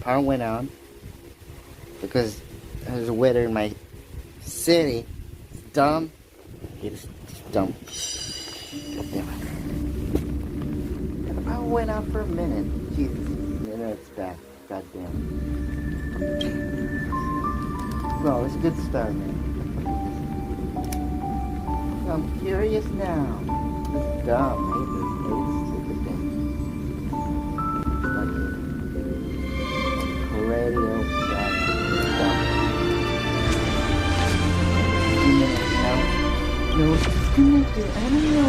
power went out because there's a weather in my city. It's dumb. It's dumb. God damn it. And the power went out for a minute. Jesus. You know it's bad. God damn it. Well, it's a good start, man. I'm curious now. It's dumb. I hate this stupid thing. Radio dumb. No, it's disconnected. I don't know.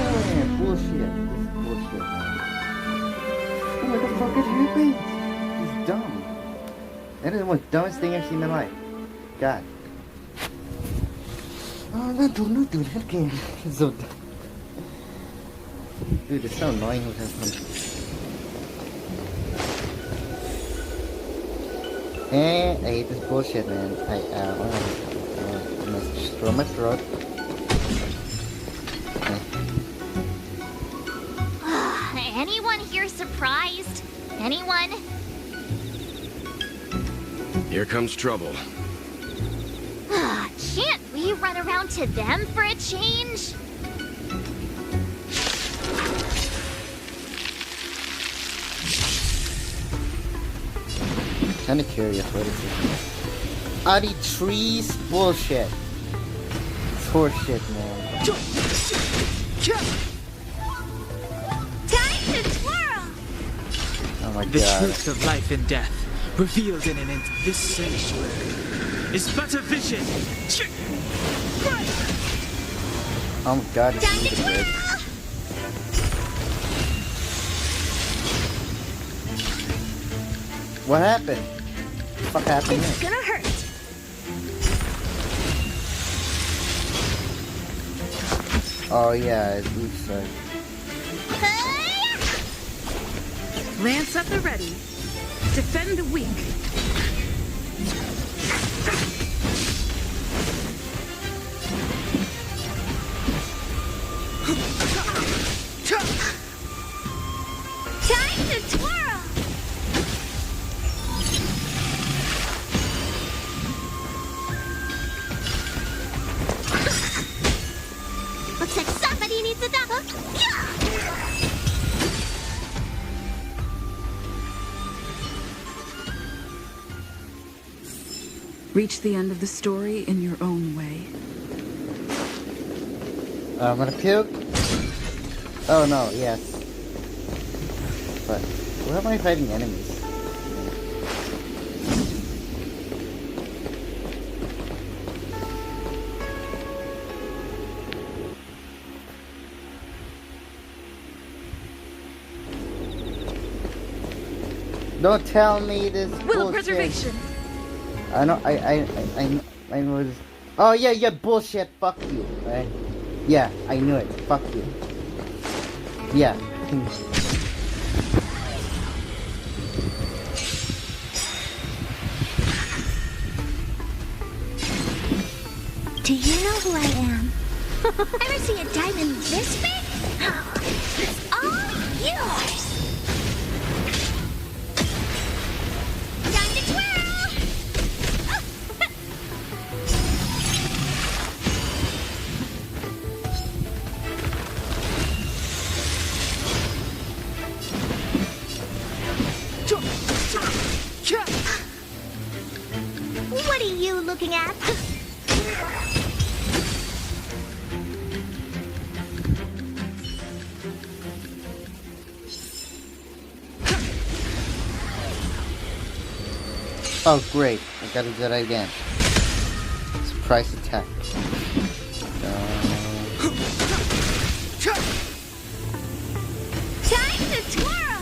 Bullshit. This is bullshit, man. What the fuck is happening? He's dumb. That is the most dumbest thing I've seen in my life. God. Oh, not do that again. It's so dumb. Dude, it's so annoying with this one. I hate this bullshit, man. I'm gonna destroy my throat. Anyone here surprised? Anyone? Here comes trouble. Can't we run around to them for a change? Kinda curious, what is this? Are the trees? Bullshit. It's horseshit, man. Time to twirl! Oh my The god. truth of life and death, revealed in this sanctuary, is but a vision. Oh my god, it's Time to really good. twirl! What happened? What the fuck happened It's here? gonna hurt. Oh yeah, it looks like... Lance at the ready. Defend the weak. Time to twirl! Looks like somebody needs a double. Reach the end of the story in your own way. I'm gonna puke. Oh no, yes. But where am I fighting enemies? Don't tell me this Will bullshit. preservation. I know this. Oh yeah, bullshit. Fuck you, right? Yeah, I knew it. Fuck you. Yeah. Do you know who I am? Ever see a diamond this big? It's all yours! Time to twirl! What are you looking at? Oh great, I gotta do that again. Surprise attack. Time to twirl!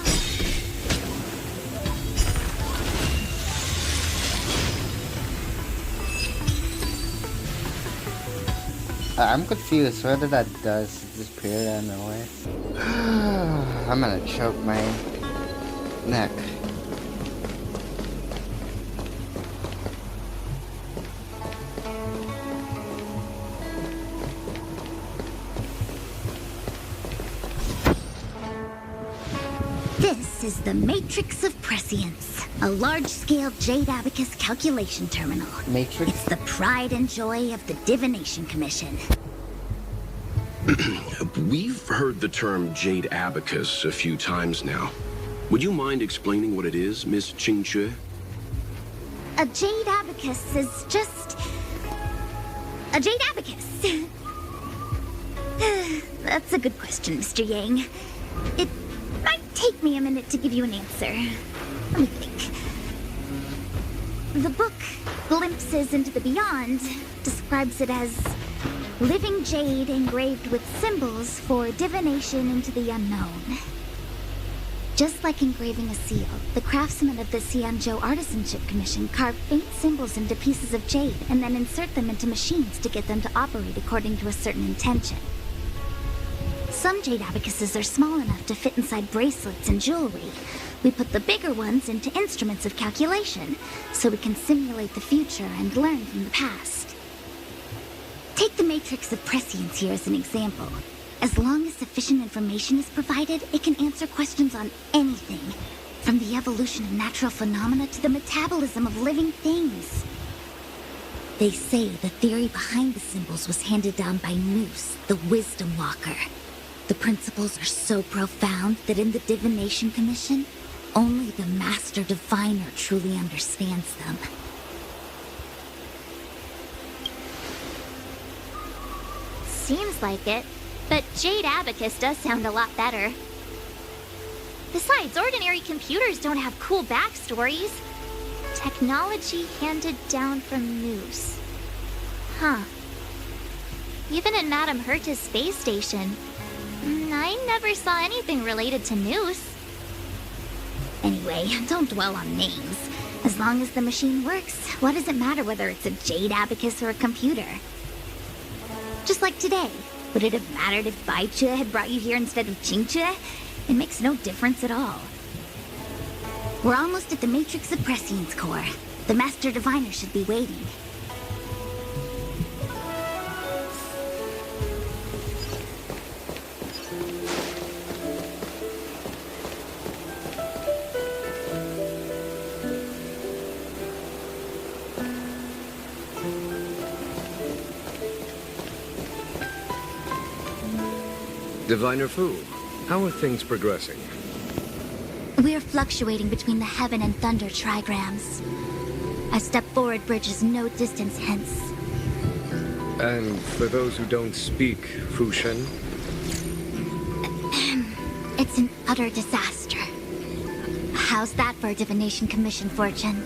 I'm confused. What did that does? Disappear out of nowhere? I'm gonna choke my neck. This is the Matrix of Prescience, a large-scale Jade Abacus calculation terminal. Matrix? It's the pride and joy of the Divination Commission. We've heard the term Jade Abacus a few times now. Would you mind explaining what it is, Miss Qingxue? A Jade Abacus is just... a Jade Abacus. That's a good question, Mr. Yang. It might take me a minute to give you an answer. Let me think. The book, Glimpses into the Beyond, describes it as living jade engraved with symbols for divination into the unknown. Just like engraving a seal, the craftsmen of the Xianzhou Artisanship Commission carve faint symbols into pieces of jade and then insert them into machines to get them to operate according to a certain intention. Some jade abacuses are small enough to fit inside bracelets and jewelry. We put the bigger ones into instruments of calculation, so we can simulate the future and learn from the past. Take the Matrix of Prescience here as an example. As long as sufficient information is provided, it can answer questions on anything, from the evolution of natural phenomena to the metabolism of living things. They say the theory behind the symbols was handed down by Noose, the Wisdom Walker. The principles are so profound that in the Divination Commission, only the Master Diviner truly understands them. Seems like it, but Jade Abacus does sound a lot better. Besides, ordinary computers don't have cool backstories. Technology handed down from Noose. Huh. Even in Madame Herta's space station, I never saw anything related to Noose. Anyway, don't dwell on names. As long as the machine works, what does it matter whether it's a Jade Abacus or a computer? Just like today. Would it have mattered if Baichue had brought you here instead of Qingchue? It makes no difference at all. We're almost at the Matrix of Prescience core. The Master Diviner should be waiting. Diviner Fu, how are things progressing? We're fluctuating between the Heaven and Thunder trigrams. A step forward bridges no distance hence. And for those who don't speak Fushen? It's an utter disaster. How's that for a Divination Commission fortune?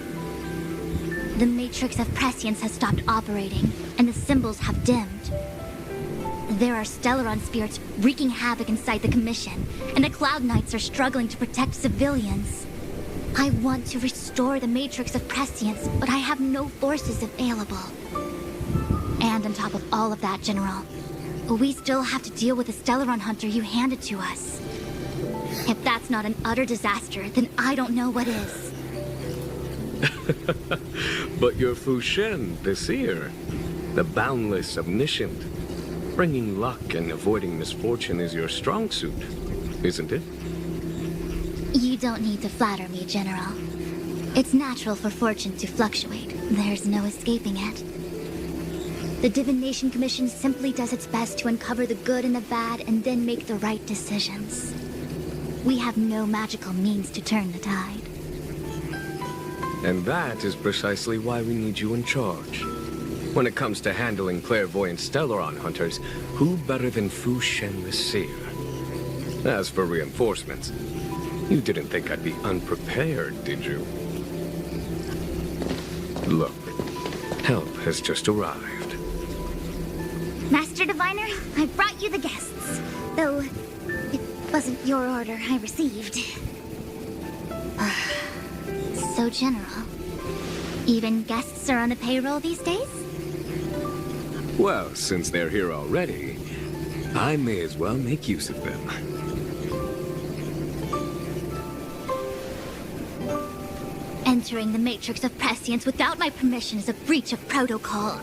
The Matrix of Prescience has stopped operating, and the symbols have dimmed. There are Stellaron spirits wreaking havoc inside the Commission, and the Cloud Knights are struggling to protect civilians. I want to restore the Matrix of Prescience, but I have no forces available. And on top of all of that, General, we still have to deal with the Stellaron hunter you handed to us. If that's not an utter disaster, then I don't know what is. But you're Fushen, the seer, the boundless, omniscient. Bringing luck and avoiding misfortune is your strong suit, isn't it? You don't need to flatter me, General. It's natural for fortune to fluctuate. There's no escaping it. The Divination Commission simply does its best to uncover the good and the bad and then make the right decisions. We have no magical means to turn the tide. And that is precisely why we need you in charge. When it comes to handling clairvoyant Stellaron hunters, who better than Fushen the Seer? As for reinforcements, you didn't think I'd be unprepared, did you? Look, help has just arrived. Master Diviner, I brought you the guests. Though, it wasn't your order I received. So, General, even guests are on the payroll these days? Well, since they're here already, I may as well make use of them. Entering the Matrix of Prescience without my permission is a breach of protocol.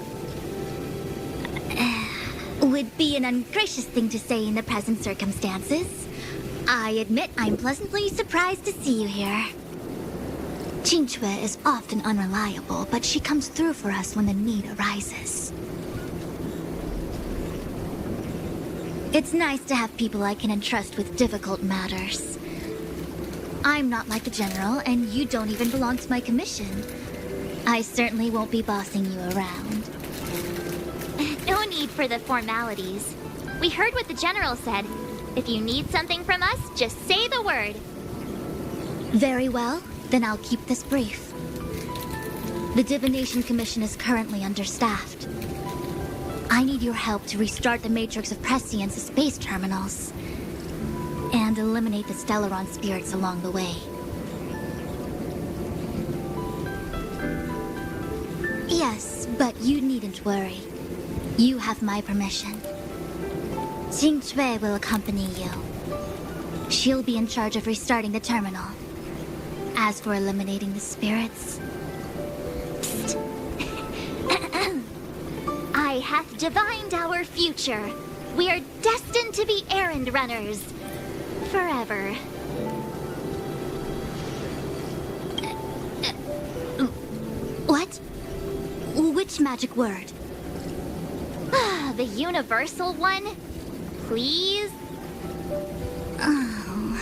Would be an ungracious thing to say in the present circumstances. I admit I'm pleasantly surprised to see you here. Qingque is often unreliable, but she comes through for us when the need arises. It's nice to have people I can entrust with difficult matters. I'm not like the general, and you don't even belong to my commission. I certainly won't be bossing you around. No need for the formalities. We heard what the general said. If you need something from us, just say the word. Very well, then I'll keep this brief. The Divination Commission is currently understaffed. I need your help to restart the matrix of prescience space terminals and eliminate the Stellaron spirits along the way. Yes, but you needn't worry. You have my permission. Qingque will accompany you. She'll be in charge of restarting the terminal. As for eliminating the spirits... I hath divined our future. We are destined to be errand runners. Forever. What? Which magic word? The universal one? Please? Oh.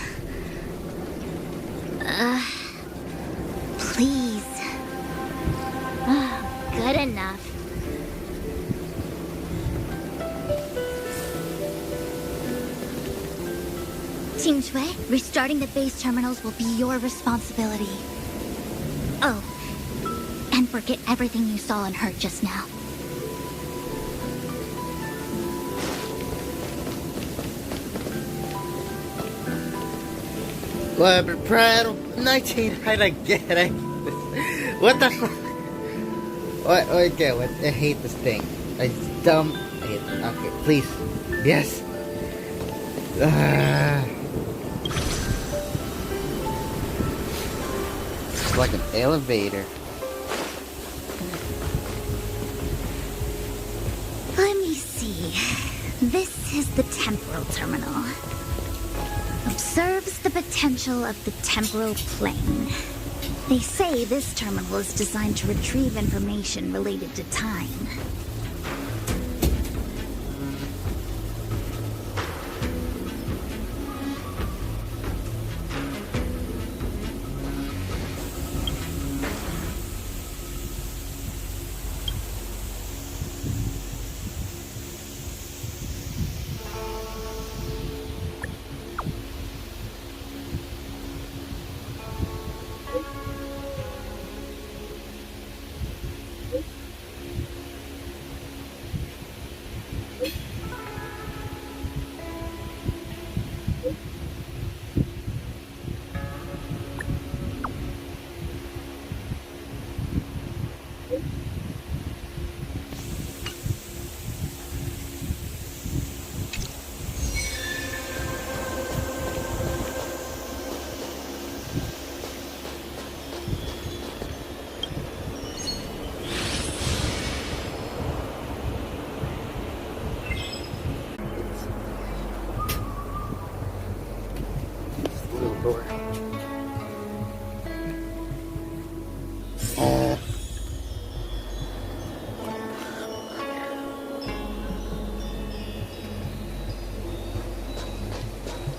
Please. Good enough. Qingque, restarting the base terminals will be your responsibility. Oh, and forget everything you saw and heard just now. What, Prado? 19, how'd I get it? What the fuck? What, okay, what, I hate this thing. It's dumb. I hate it. Okay, please. Yes. It's like an elevator. Let me see. This is the temporal terminal. Observes the potential of the temporal plane. They say this terminal is designed to retrieve information related to time.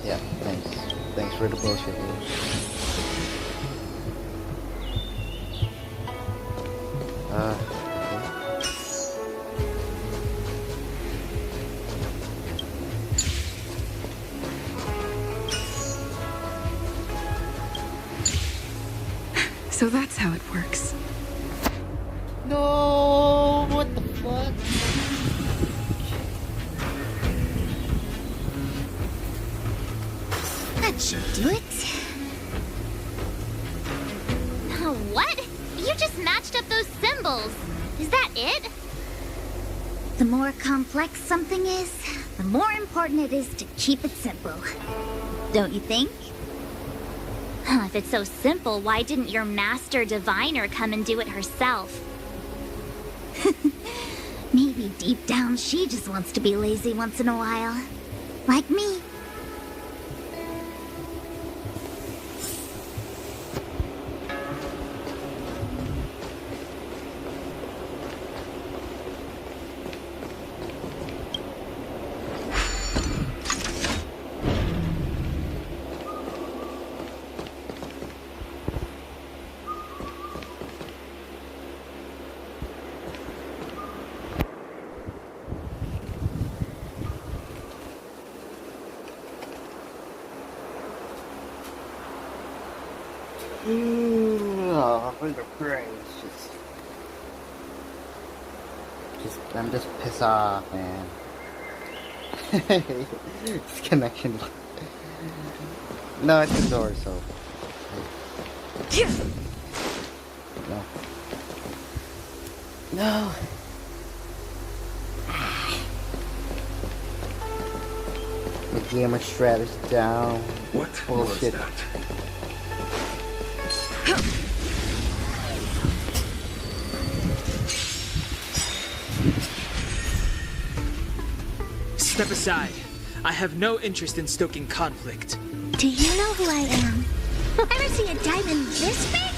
Yeah, thanks. Thanks for the bullshit. So that's how it works. No, what the fuck? That should do it. What? You just matched up those symbols. Is that it? The more complex something is, the more important it is to keep it simple. Don't you think? If it's so simple, why didn't your master diviner come and do it herself? Maybe deep down she just wants to be lazy once in a while. Like me. with the praise. I'm just pissed off, man. This connection. No, it's the door, so. No. No. The gamer shred is down. What Bullshit. was that? Step aside. I have no interest in stoking conflict. Do you know who I am? Ever see a diamond this big?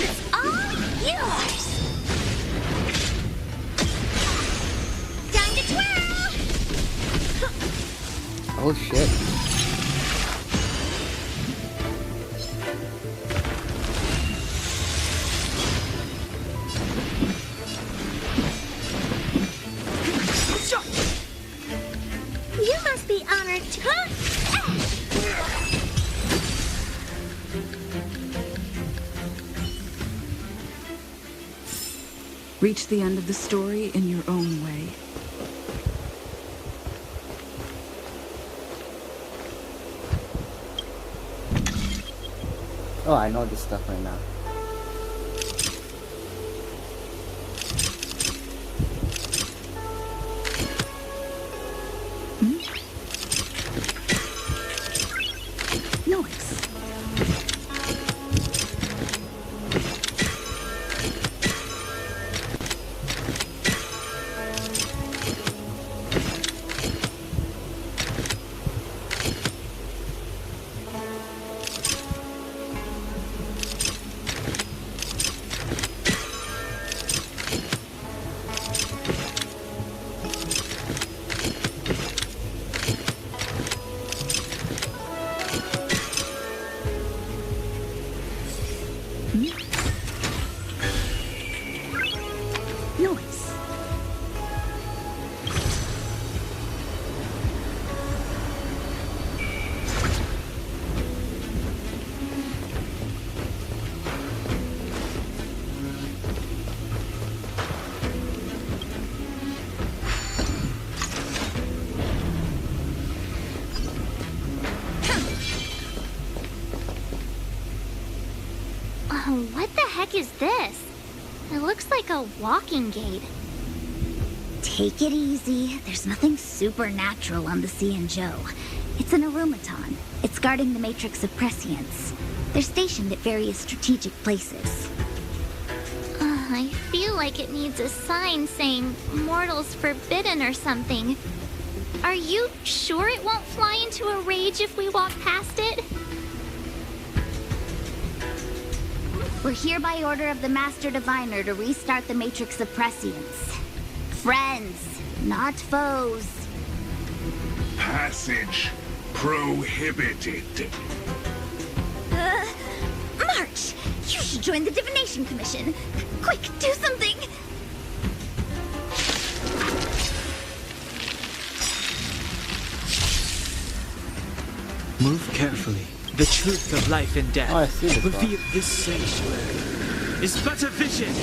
It's all yours. Time to twirl. Oh shit. You must be honored too. Reach the end of the story in your own way. Oh, I know this stuff right now. Noise. Noise. Oh, what the heck is this? It looks like a walking gate. Take it easy. There's nothing supernatural on the Sea and Joe. It's an automaton. It's guarding the matrix of prescience. They're stationed at various strategic places. I feel like it needs a sign saying mortals forbidden or something. Are you sure it won't fly into a rage if we walk past it? We're here by order of the Master Diviner to restart the matrix of prescience. Friends, not foes. Passage prohibited. March! You should join the Divination Commission. Quick, do something! Move carefully. The truth of life and death Oh, I see this reveal this sanctuary is but a vision.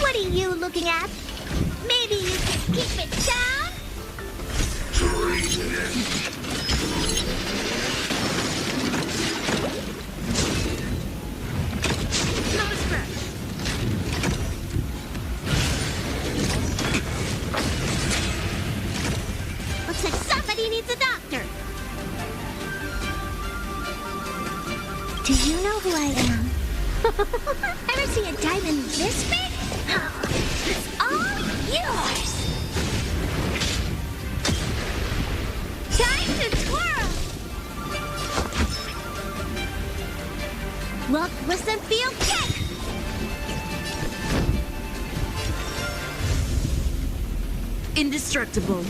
What are you looking at? Maybe you can keep it down? Not a scratch. Looks like somebody needs a doctor. Do you know who I am? Ever see a diamond this big? It's all yours. Time to twirl. Well, listen, feel kick. Indestructible.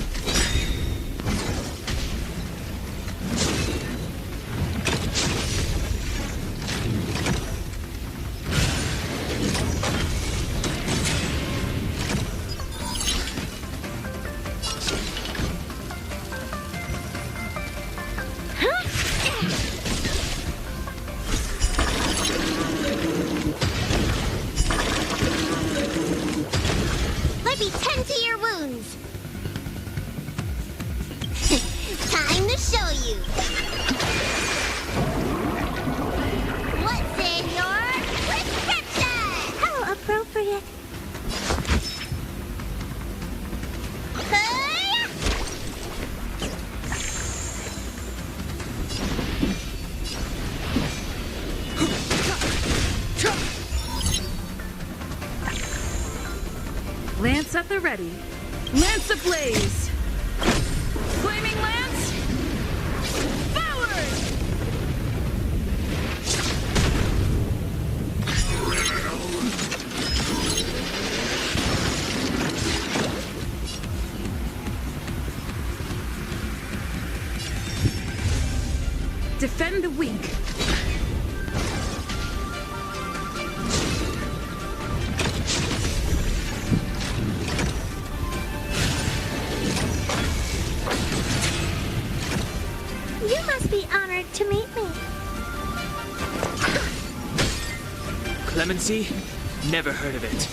you. What's in your prescription? How appropriate. Hey! Lance at the ready. Lance ablaze! Flaming lance! Forward! Defend the weak. You must be honored to meet me. Clemency? Never heard of it.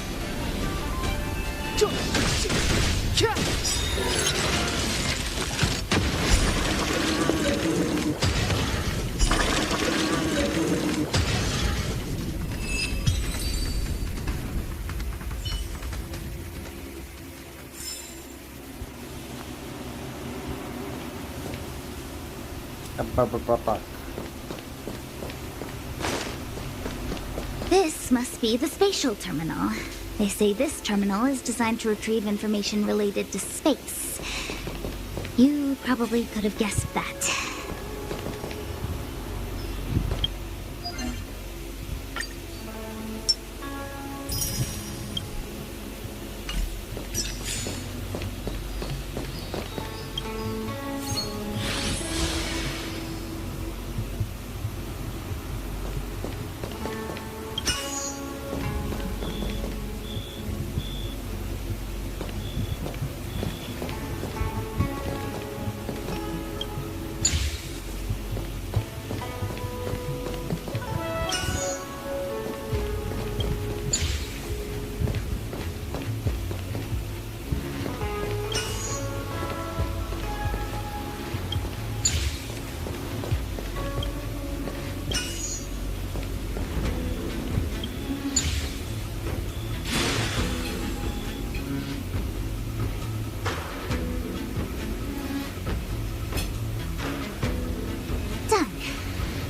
This must be the spatial terminal. They say this terminal is designed to retrieve information related to space. You probably could have guessed that.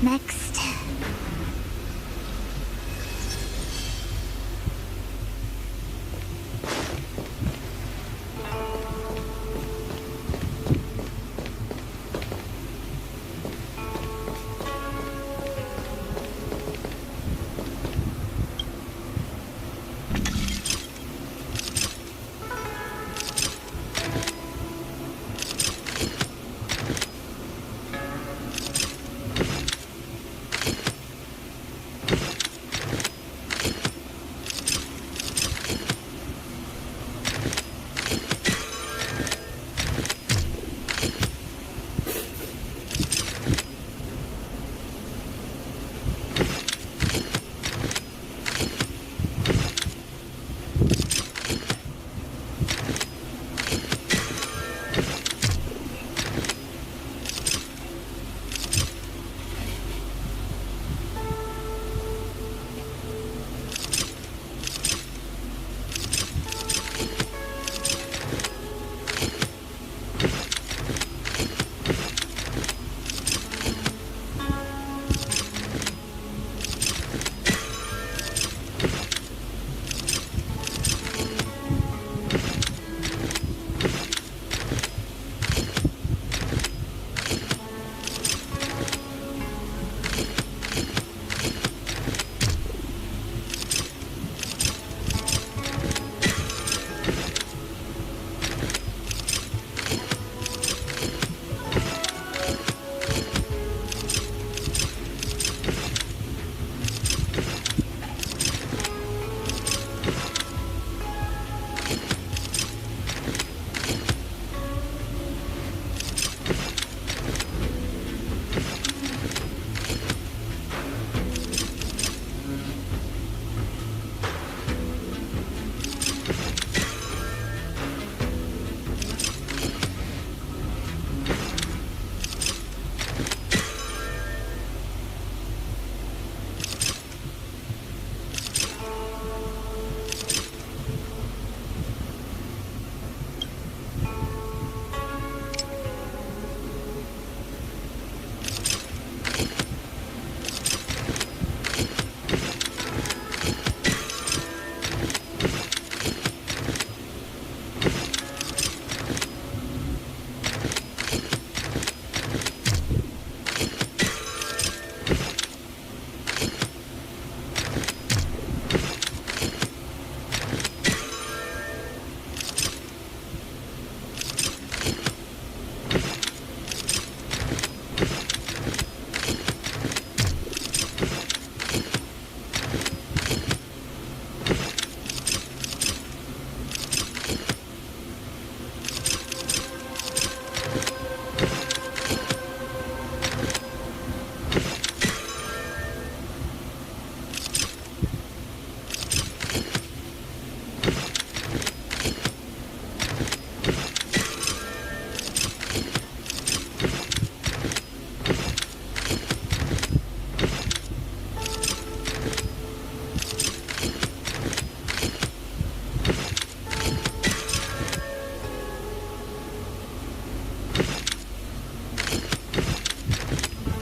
Next.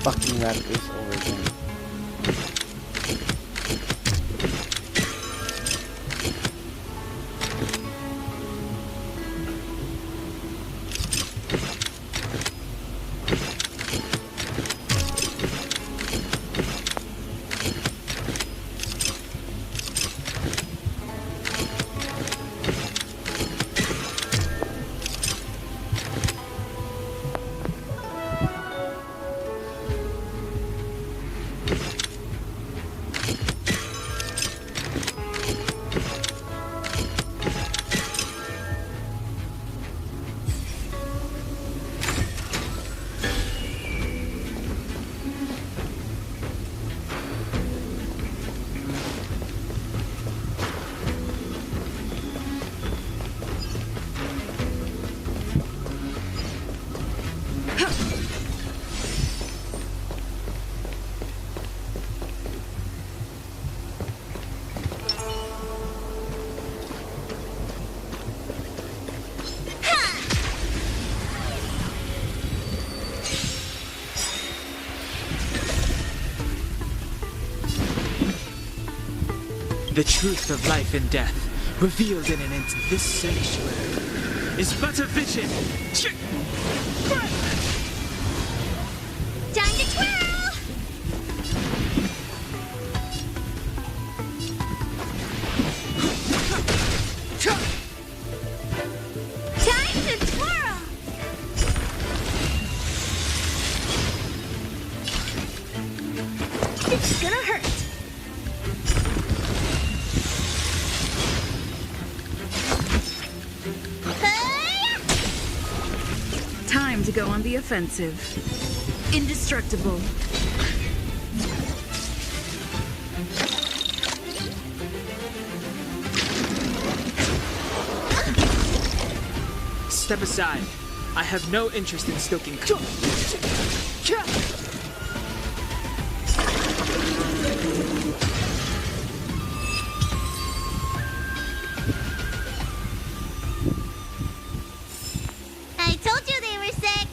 fucking raptors over again. The truth of life and death, revealed in an instant. This sanctuary is but a vision. Time to twirl! Time to twirl! It's gonna hurt. Time to go on the offensive. Indestructible. Step aside. I have no interest in stoking. I told you they were sick.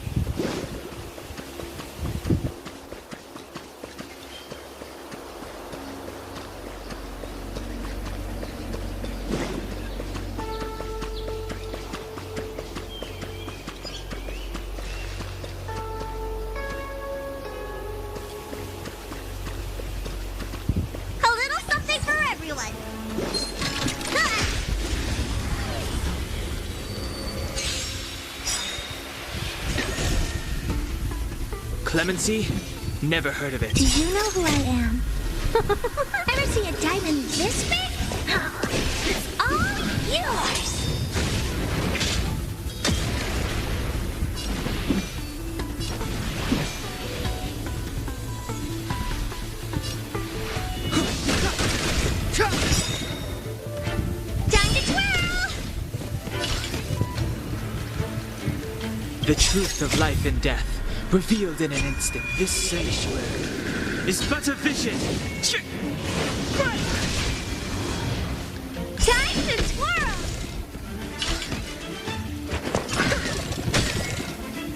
A little something for everyone. Clemency? Never heard of it. Do you know who I am? Ever see a diamond this big? It's all yours. Time to twirl! The truth of life and death, revealed in an instant. This sanctuary is but a vision. Time to twirl!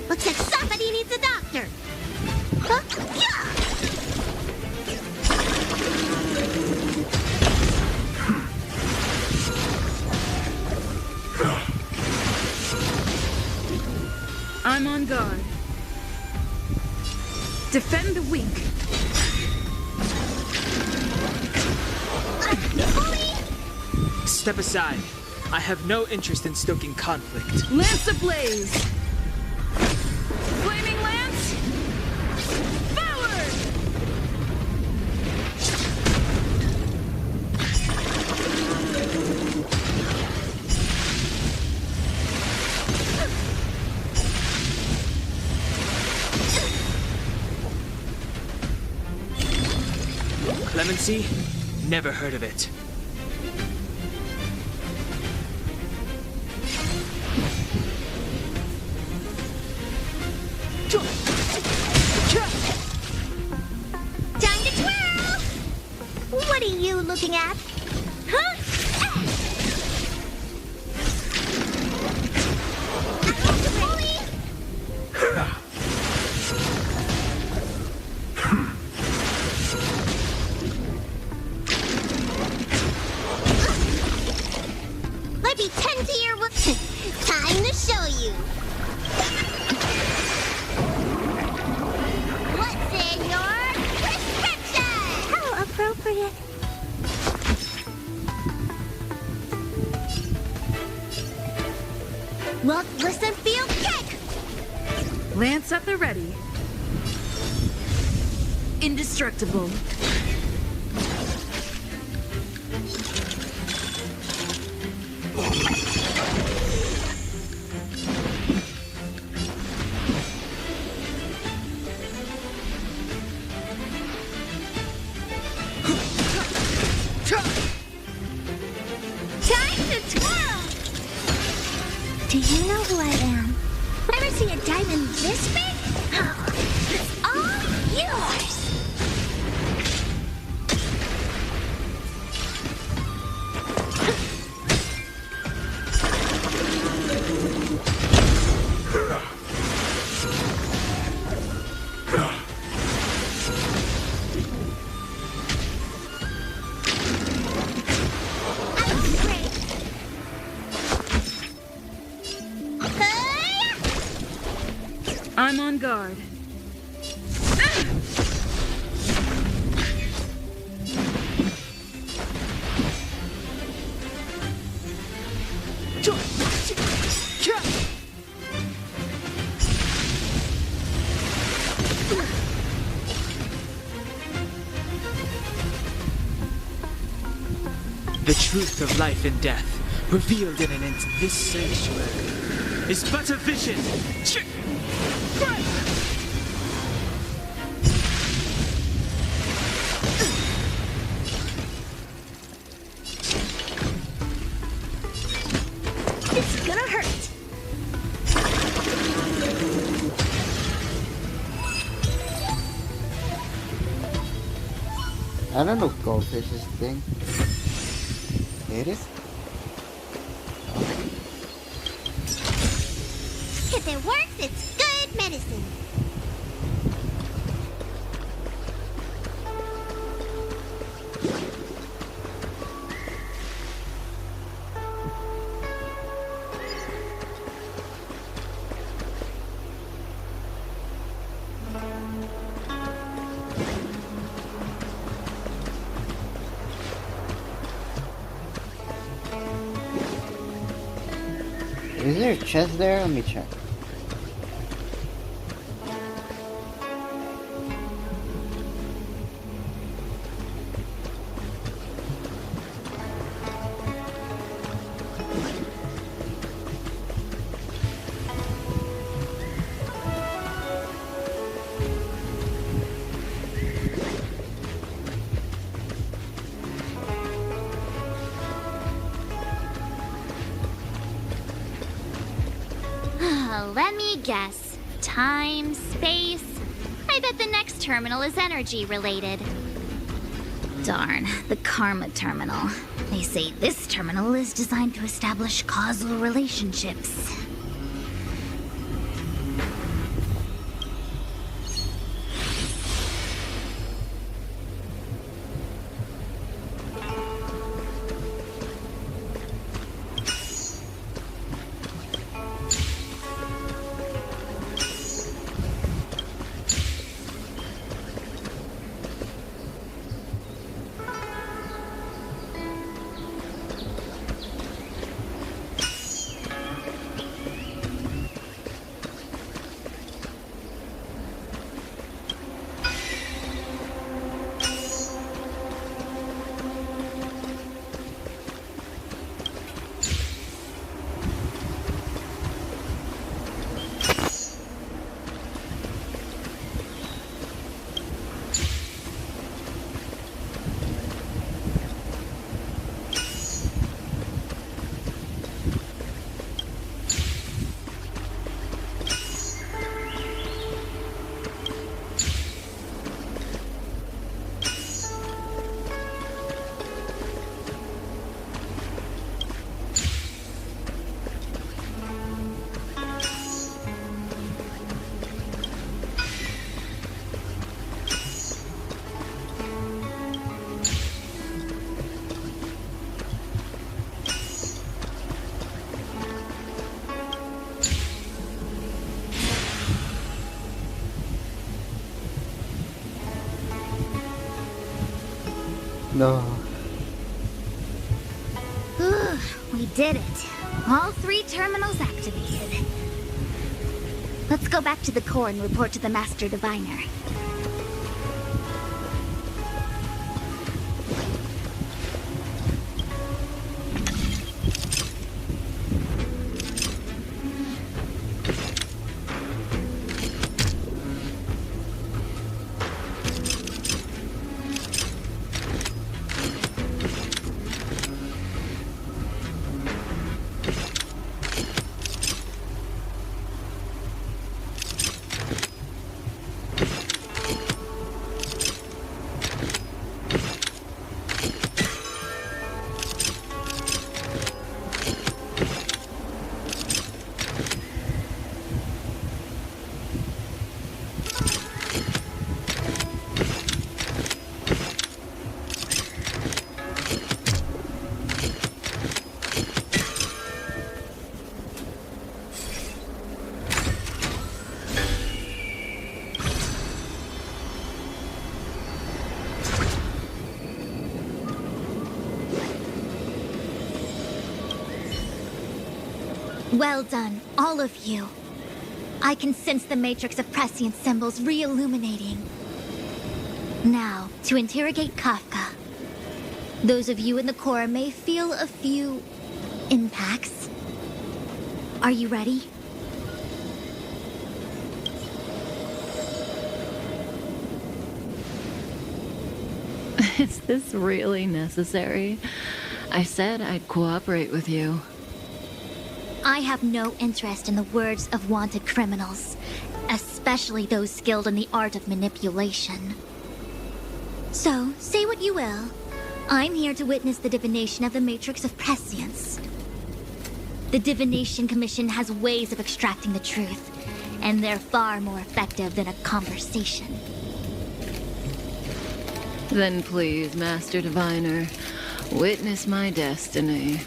Looks like somebody needs a doctor. Huh? Yeah! I'm on guard. Defend the weak. Step aside. I have no interest in stoking conflict. Lance ablaze! Flaming lance! Forward! Clemency? Never heard of it. Time to twirl! What are you looking at? Huh? show you. What's in your prescription? How appropriate. Look, listen, feel, kick! Lance at the ready. Indestructible. Time to twirl! Do you know who I am? Ever see a diamond this big? It's all yours! I'm on guard. The truth of life and death, revealed in an instant. This sanctuary is but a vision. It's gonna hurt! I don't know goldfish's thing. It is? If it works, it's good medicine. Is there a chest there? Let me check. Let me guess. Time, space. I bet the next terminal is energy related. Darn, the Karma Terminal. They say this terminal is designed to establish causal relationships. No. We did it. All 3 terminals activated. Let's go back to the core and report to the Master Diviner. Well done, all of you. I can sense the matrix of prescient symbols re-illuminating. Now, to interrogate Kafka. Those of you in the core may feel a few impacts. Are you ready? Is this really necessary? I said I'd cooperate with you. I have no interest in the words of wanted criminals, especially those skilled in the art of manipulation. So, say what you will. I'm here to witness the divination of the Matrix of Prescience. The Divination Commission has ways of extracting the truth, and they're far more effective than a conversation. Then please, Master Diviner, witness my destiny.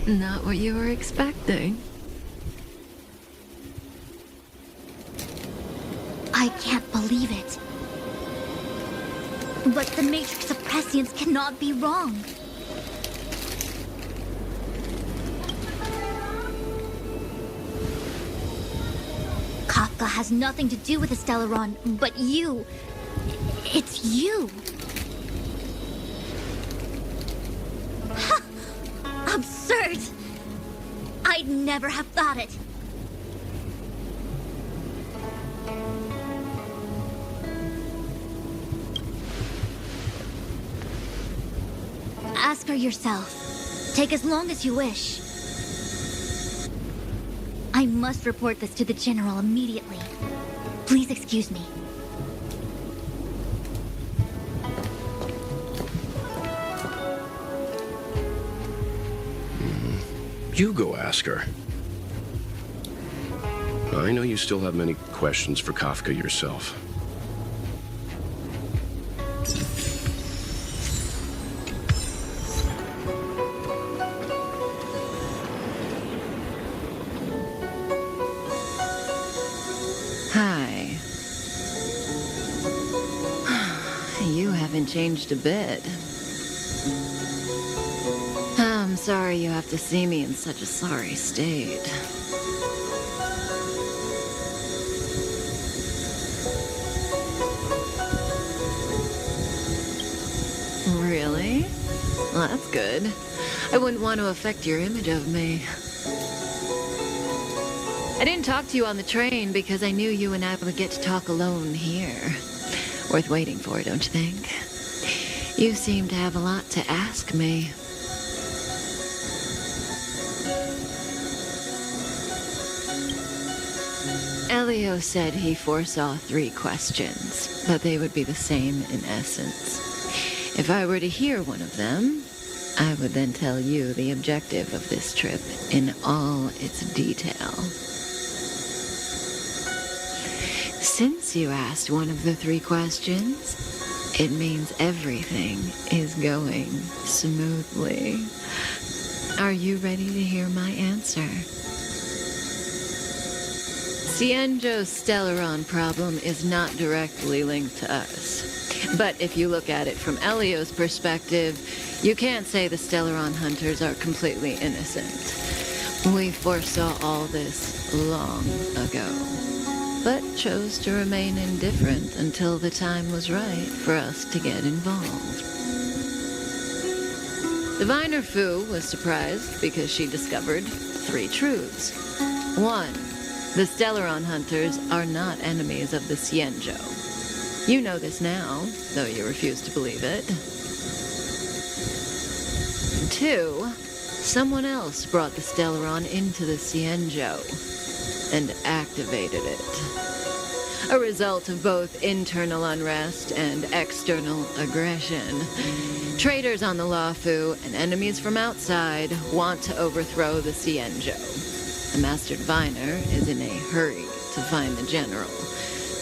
Not what you were expecting. I can't believe it. But the Matrix of Prescience cannot be wrong. Kafka has nothing to do with the Stellaron, but you. It's you. Absurd! I'd never have thought it. Ask her yourself. Take as long as you wish. I must report this to the General immediately. Please excuse me. You go ask her. I know you still have many questions for Kafka yourself. Hi. You haven't changed a bit. I'm sorry you have to see me in such a sorry state. Really? Well, that's good. I wouldn't want to affect your image of me. I didn't talk to you on the train because I knew you and I would get to talk alone here. Worth waiting for, don't you think? You seem to have a lot to ask me. Elio said he foresaw 3 questions, but they would be the same in essence. If I were to hear one of them, I would then tell you the objective of this trip in all its detail. Since you asked one of the 3 questions, it means everything is going smoothly. Are you ready to hear my answer? Cienjo's Stellaron problem is not directly linked to us. But if you look at it from Elio's perspective, you can't say the Stellaron hunters are completely innocent. We foresaw all this long ago, but chose to remain indifferent until the time was right for us to get involved. Diviner Fu was surprised because she discovered 3 truths. 1. The Stellaron hunters are not enemies of the Cienjo. You know this now, though you refuse to believe it. 2. Someone else brought the Stellaron into the Cienjo and activated it. A result of both internal unrest and external aggression. Traitors on the Luofu and enemies from outside want to overthrow the Cienjo. The Master Diviner is in a hurry to find the General,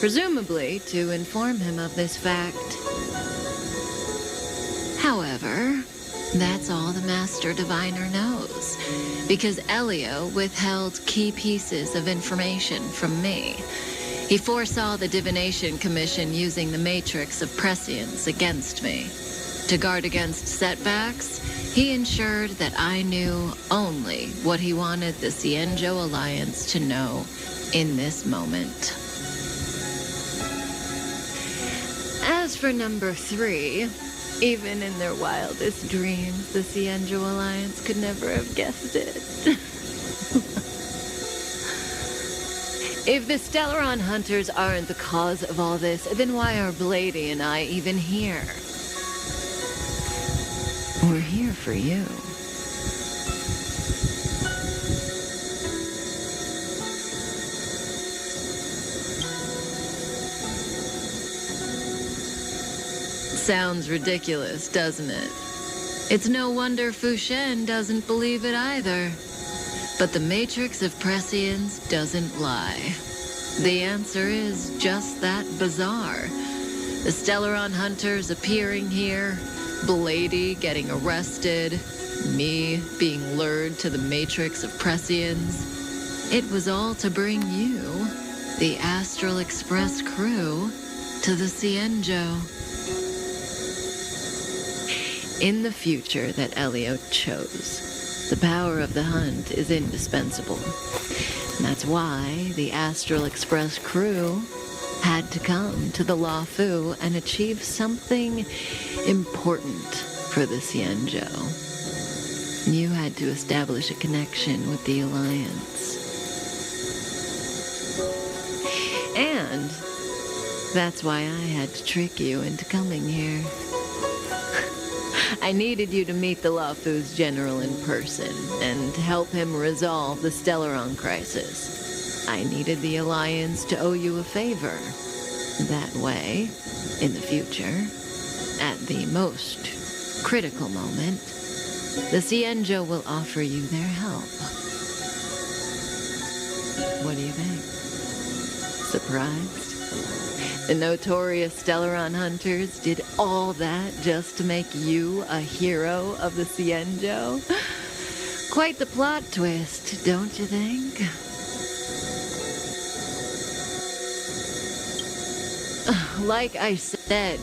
presumably to inform him of this fact. However, that's all the Master Diviner knows, because Elio withheld key pieces of information from me. He foresaw the Divination Commission using the Matrix of Prescience against me. To guard against setbacks, he ensured that I knew only what he wanted the Cienjo Alliance to know in this moment. As for number 3, even in their wildest dreams, the Cienjo Alliance could never have guessed it. If the Stellaron hunters aren't the cause of all this, then why are Blady and I even here? We're here for you. Sounds ridiculous, doesn't it? It's no wonder Fu Shen doesn't believe it either. But the Matrix of Prescience doesn't lie. The answer is just that bizarre. The Stellaron hunters appearing here, Blady getting arrested, me being lured to the Matrix of Prescience. It was all to bring you, the Astral Express crew, to the Cienjo. In the future that Elio chose, the power of the hunt is indispensable. And that's why the Astral Express crew had to come to the Luofu and achieve something important for the Cienjo. You had to establish a connection with the Alliance. And that's why I had to trick you into coming here. I needed you to meet the Luofu's general in person and help him resolve the Stellaron crisis. I needed the Alliance to owe you a favor. That way, in the future, at the most critical moment, the Cienjo will offer you their help. What do you think? Surprised? The notorious Stellaron hunters did all that just to make you a hero of the Cienjo? Quite the plot twist, don't you think? Like I said,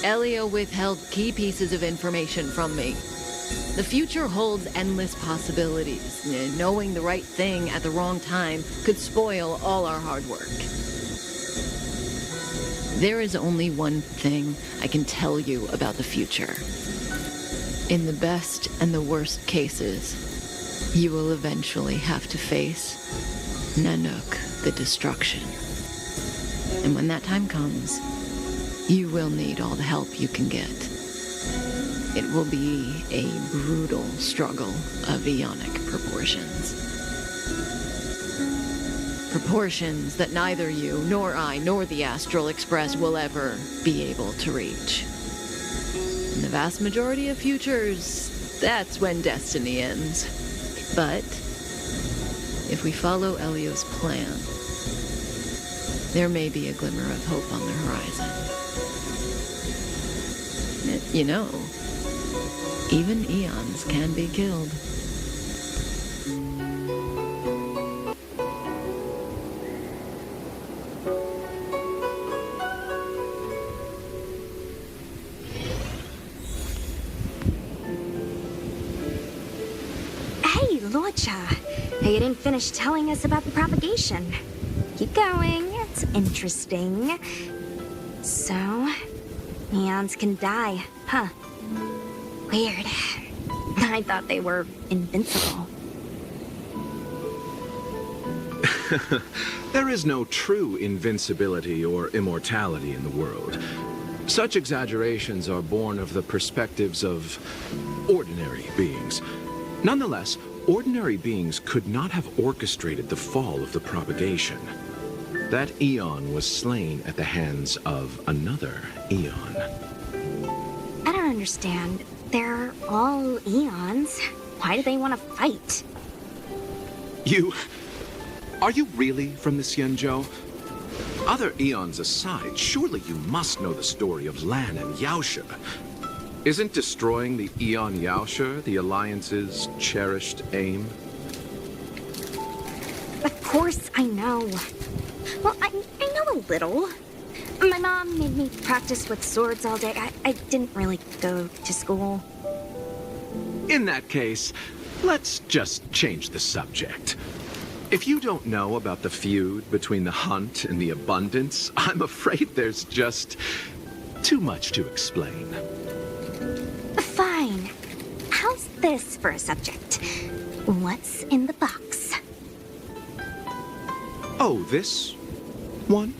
Elio withheld key pieces of information from me. The future holds endless possibilities. Knowing the right thing at the wrong time could spoil all our hard work. There is only one thing I can tell you about the future. In the best and the worst cases, you will eventually have to face Nanook, the destruction. And when that time comes, you will need all the help you can get. It will be a brutal struggle of Aeonic proportions. proportions that neither you, nor I, nor the Astral Express will ever be able to reach. In the vast majority of futures, that's when destiny ends. But if we follow Elio's plan, there may be a glimmer of hope on the horizon. You know, even eons can be killed. Hey, Lucha. You didn't finish telling us about the propagation. Keep going. It's interesting. So, eons can die, huh? Weird. I thought they were invincible. There is no true invincibility or immortality in the world. Such exaggerations are born of the perspectives of ordinary beings. Nonetheless, ordinary beings could not have orchestrated the fall of the propagation. That eon was slain at the hands of another eon. I don't understand. They're all eons. Why do they want to fight? Are you really from the Xianzhou? Other eons aside, surely you must know the story of Lan and Yaoshe. Isn't destroying the Eon Yaoshe the Alliance's cherished aim? Of course I know. Well, I know a little. My mom made me practice with swords all day. I didn't really go to school. In that case, let's just change the subject. If you don't know about the feud between the Hunt and the Abundance, I'm afraid there's just too much to explain. Fine. How's this for a subject? What's in the box? Oh, this one?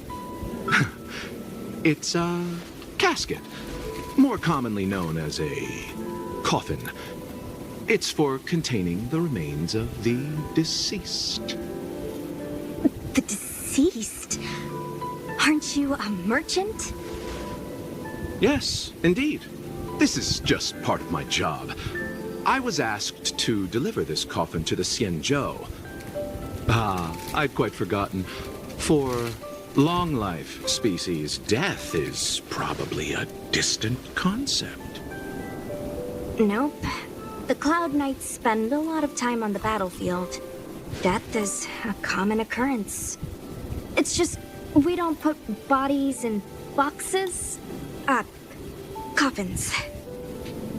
It's a casket, more commonly known as a coffin. It's for containing the remains of the deceased. The deceased? Aren't you a merchant? Yes, indeed. This is just part of my job. I was asked to deliver this coffin to the Xianzhou. I'd quite forgotten. For long life species, death is probably a distant concept. Nope. The Cloud Knights spend a lot of time on the battlefield. Death is a common occurrence. It's just we don't put bodies in boxes. Coffins.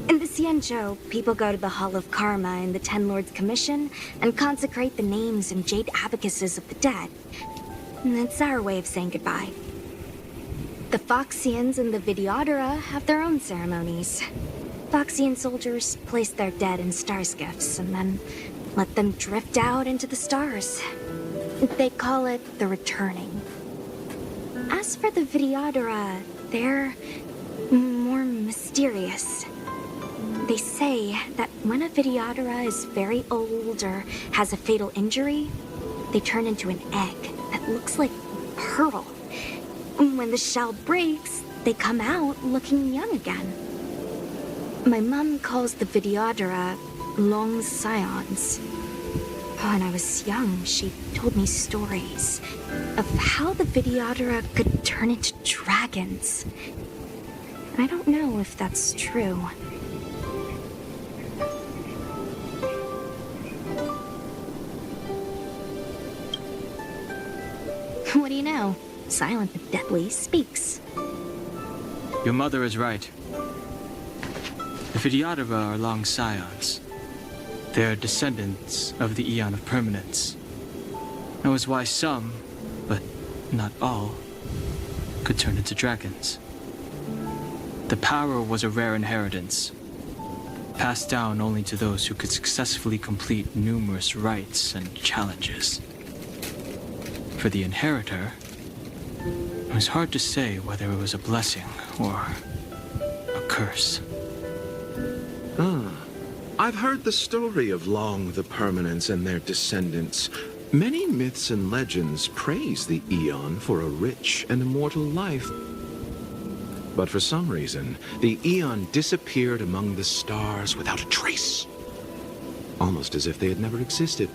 In the Xianzhou, people go to the Hall of Karma in the Ten Lords Commission and consecrate the names and jade abacuses of the dead. And it's our way of saying goodbye. The Foxians and the Videodora have their own ceremonies. Foxian soldiers place their dead in star skiffs and then let them drift out into the stars. They call it the returning. As for the Videodora, they're more mysterious. They say that when a Videodora is very old or has a fatal injury, they turn into an egg that looks like a pearl. When the shell breaks, they come out looking young again. My mom calls the Videodora long scions. When I was young, she told me stories of how the Videodora could turn into dragons. I don't know if that's true. What do you know? Silent but deadly speaks. Your mother is right. The Videodora are long scions. They are descendants of the Eon of Permanence. That was why some, but not all, could turn into dragons. The power was a rare inheritance, passed down only to those who could successfully complete numerous rites and challenges. For the inheritor, it was hard to say whether it was a blessing or a curse. I've heard the story of Long the Permanence and their descendants. Many myths and legends praise the Eon for a rich and immortal life. But for some reason, the Eon disappeared among the stars without a trace. Almost as if they had never existed,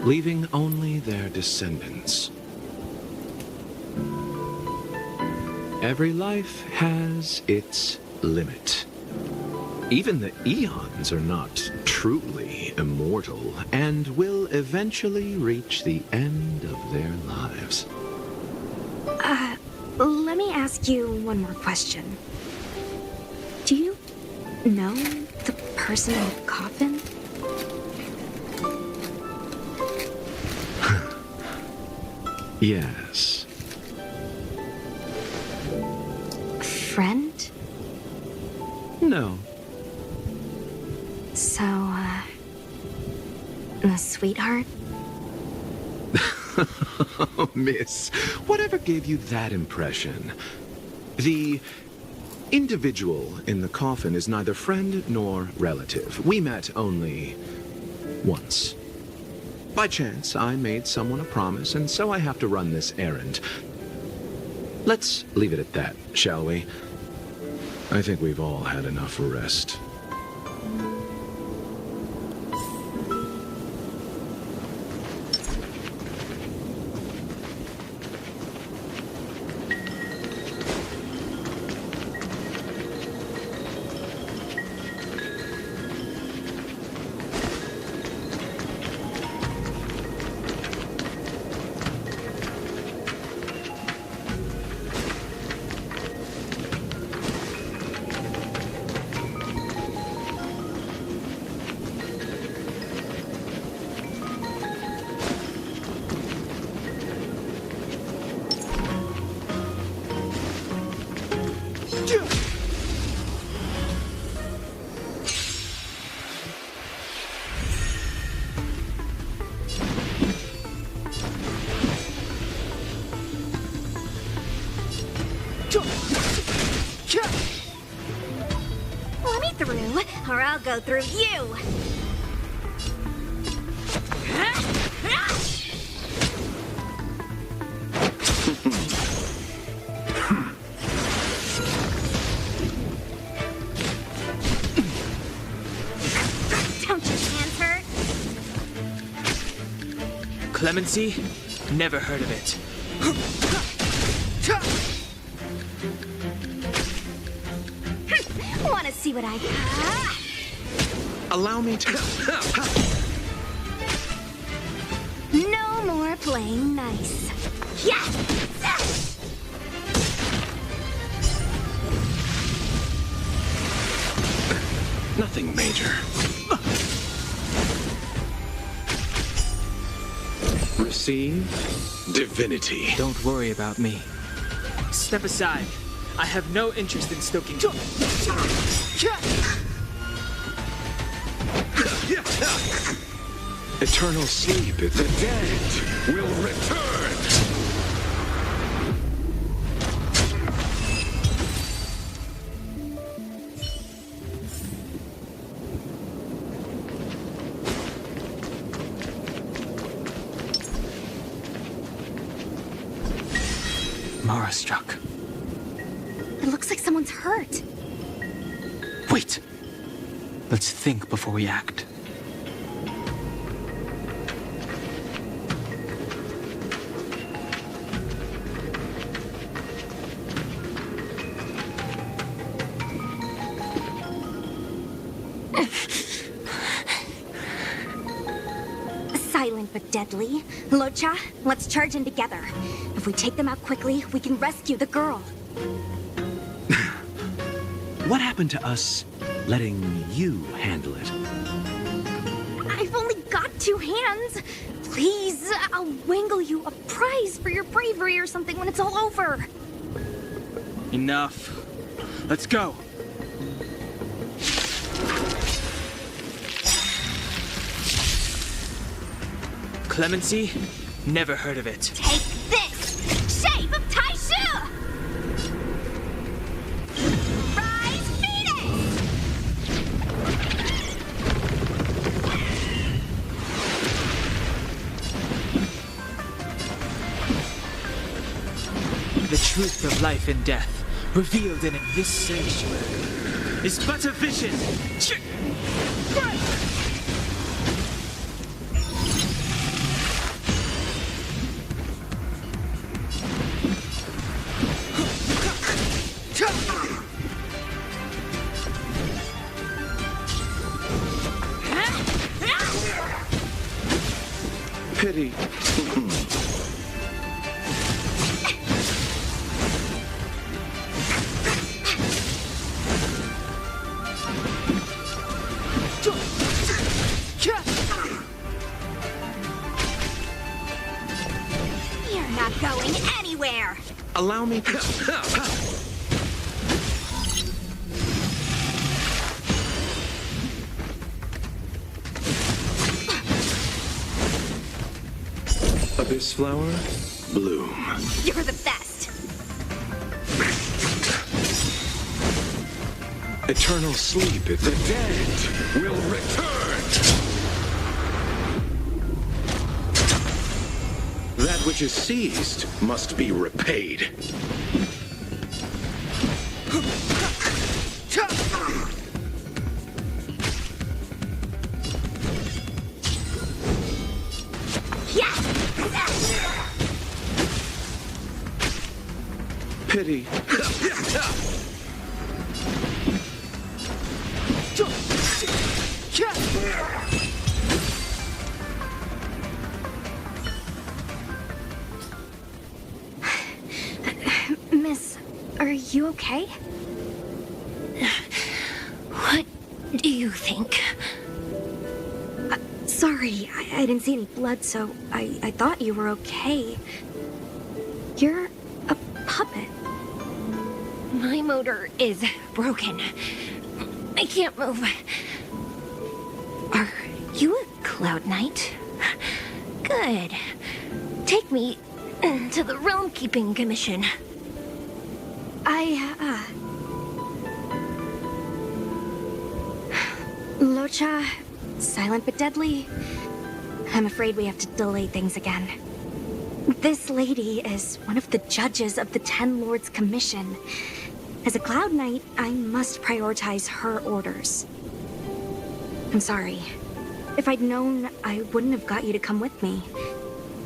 leaving only their descendants. Every life has its limit. Even the Eons are not truly immortal and will eventually reach the end of their lives. Let me ask you one more question. Do you know the person in the coffin? Yes. Friend? No. So, a sweetheart? Oh, miss, whatever gave you that impression? The individual in the coffin is neither friend nor relative. We met only once. By chance, I made someone a promise, and so I have to run this errand. Let's leave it at that, shall we? I think we've all had enough rest. Let me through, or I'll go through you! Don't your hands hurt? Clemency? Never heard of it. Wanna see what I got? Allow me to... No more playing nice. Yeah! Nothing major. Receive divinity. Don't worry about me. Step aside. I have no interest in stoking. Eternal sleep. The dead will return. Mara struck. It looks like someone's hurt. Wait! Let's think before we act. Silent but deadly. Locha, let's charge in together. If we take them out quickly, we can rescue the girl. What happened to us letting you handle it? I've only got 2 hands. Please, I'll wangle you a prize for your bravery or something when it's all over. Enough. Let's go. Clemency? Never heard of it. Take this! Shape of Taishu! Rise Phoenix! truth of life and death, revealed in this sanctuary, is but a vision. Pity. You're not going anywhere! Allow me to... Abyss flower, bloom. You're the best! Eternal sleep, the dead will return. That which is seized must be repaid. Pity. Miss, are you okay? What do you think? Sorry, I didn't see any blood, so I thought you were okay. You're a puppet. My motor is broken. I can't move. Are you a Cloud Knight? Good. Take me to the Realm Keeping Commission. Locha, silent but deadly. I'm afraid we have to delay things again. This lady is one of the judges of the Ten Lords Commission. As a Cloud Knight, I must prioritize her orders. I'm sorry. If I'd known, I wouldn't have got you to come with me.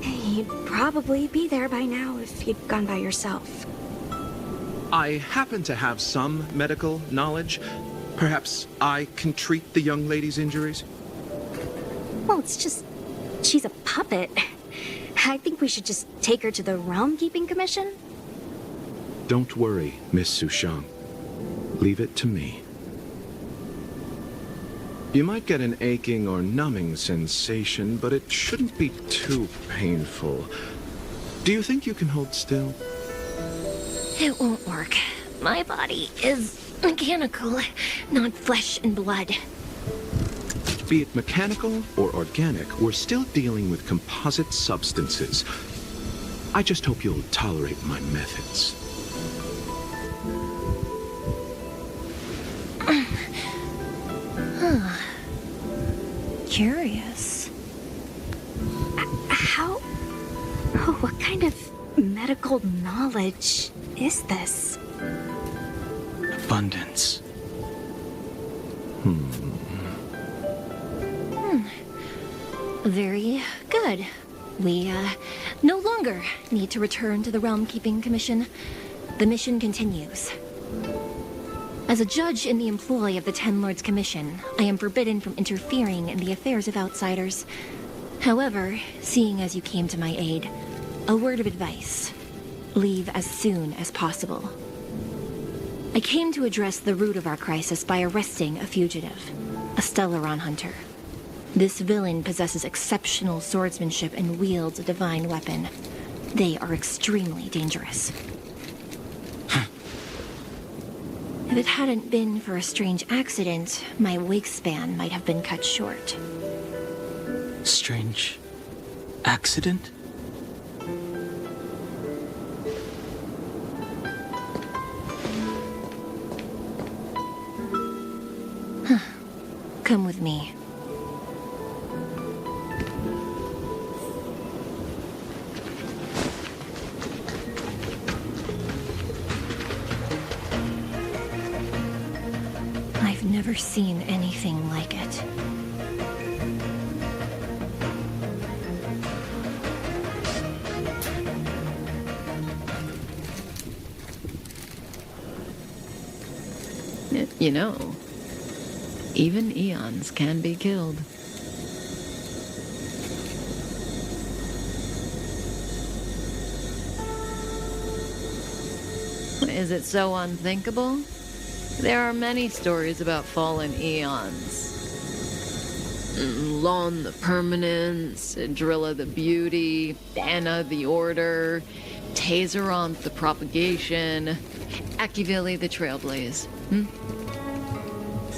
You'd probably be there by now if you'd gone by yourself. I happen to have some medical knowledge. Perhaps I can treat the young lady's injuries? Well, it's just... she's a puppet. I think we should just take her to the Realm Keeping Commission. Don't worry, Miss Sushang. Leave it to me. You might get an aching or numbing sensation, but it shouldn't be too painful. Do you think you can hold still? It won't work. My body is mechanical, not flesh and blood. Be it mechanical or organic, we're still dealing with composite substances. I just hope you'll tolerate my methods. Curious. How... oh, what kind of medical knowledge is this? Abundance. Very good. We, no longer need to return to the Realm Keeping Commission. The mission continues. As a judge in the employ of the Ten Lords Commission, I am forbidden from interfering in the affairs of outsiders. However, seeing as you came to my aid, a word of advice. Leave as soon as possible. I came to address the root of our crisis by arresting a fugitive, a Stellaron hunter. This villain possesses exceptional swordsmanship and wields a divine weapon. They are extremely dangerous. If it hadn't been for a strange accident, my wake span might have been cut short. Strange accident? Come with me. I've never seen anything like it. You know, even eons can be killed. Is it so unthinkable? There are many stories about fallen eons. Lon the Permanence, Drilla the Beauty, Anna the Order, Tazeronth the Propagation, Akivili the Trailblaze.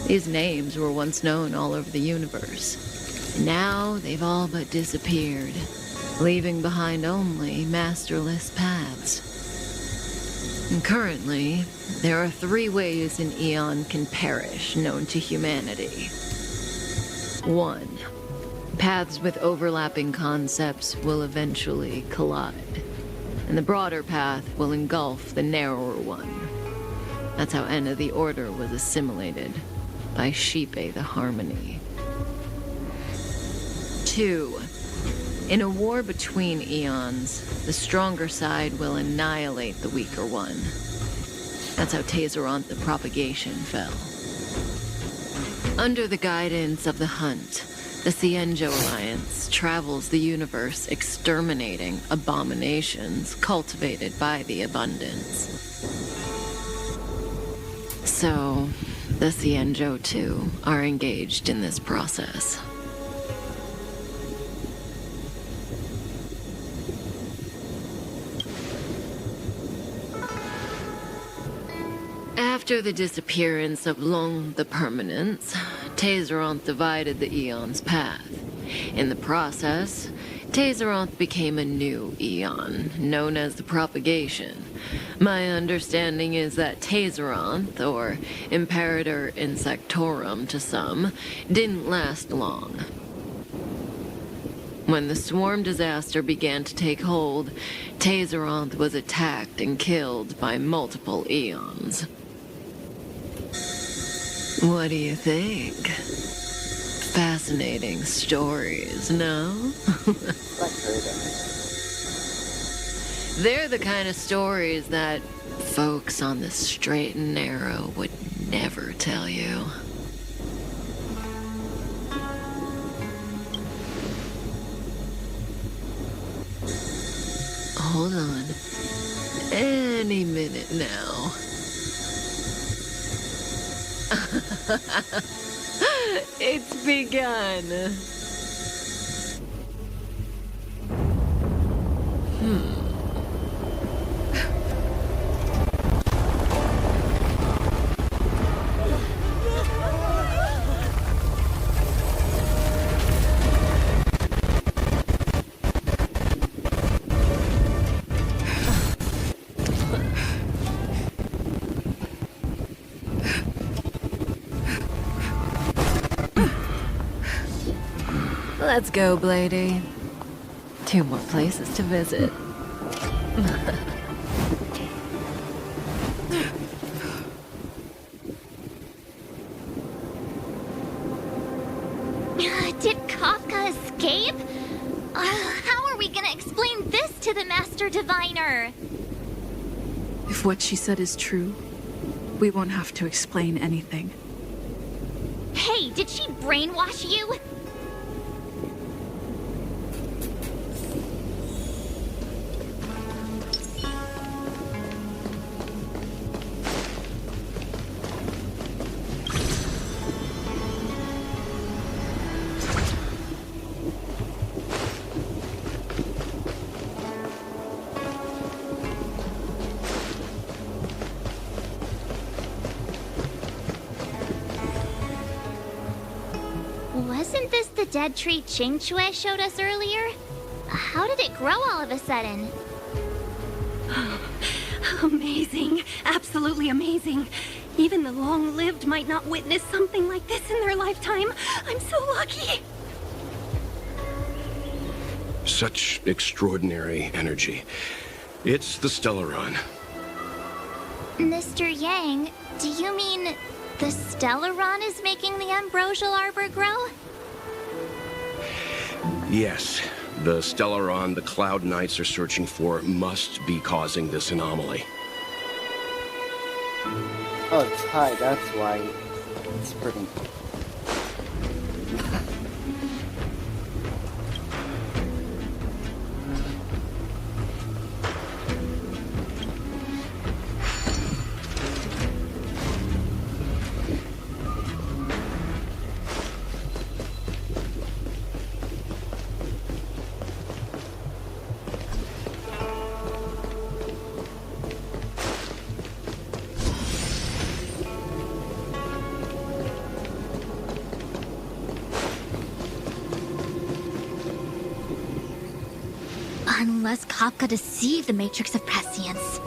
These names were once known all over the universe. Now they've all but disappeared, leaving behind only masterless paths. And currently, there are 3 ways an eon can perish known to humanity. 1. Paths with overlapping concepts will eventually collide, and the broader path will engulf the narrower one. That's how Enna the Order was assimilated by Shipe the Harmony. 2. In a war between eons, the stronger side will annihilate the weaker one. That's how Tazeronth the Propagation fell. Under the guidance of the Hunt, the Cienjo Alliance travels the universe exterminating abominations cultivated by the Abundance. So, the Cienjo, too, are engaged in this process. After the disappearance of Long the Permanence, Tazeronth divided the Eon's path. In the process, Tazeronth became a new Eon, known as the Propagation. My understanding is that Tazeronth, or Imperator Insectorum to some, didn't last long. When the swarm disaster began to take hold, Tazeronth was attacked and killed by multiple Eons. What do you think? Fascinating stories, no? They're the kind of stories that folks on the straight and narrow would never tell you. Hold on. Any minute now. It's begun. Let's go, Blady. 2 more places to visit. Did Kafka escape? How are we gonna explain this to the Master Diviner? If what she said is true, we won't have to explain anything. Hey, did she brainwash you? Wasn't this the dead tree Qingque showed us earlier? How did it grow all of a sudden? Amazing. Absolutely amazing. Even the long-lived might not witness something like this in their lifetime. I'm so lucky. Such extraordinary energy. It's the Stellaron. Mr. Yang, do you mean The Stellaron is making the ambrosial arbor grow? Yes. The Stellaron the Cloud Knights are searching for must be causing this anomaly. Oh, it's high, that's why it's spreading. Unless Kafka deceived the Matrix of Prescience.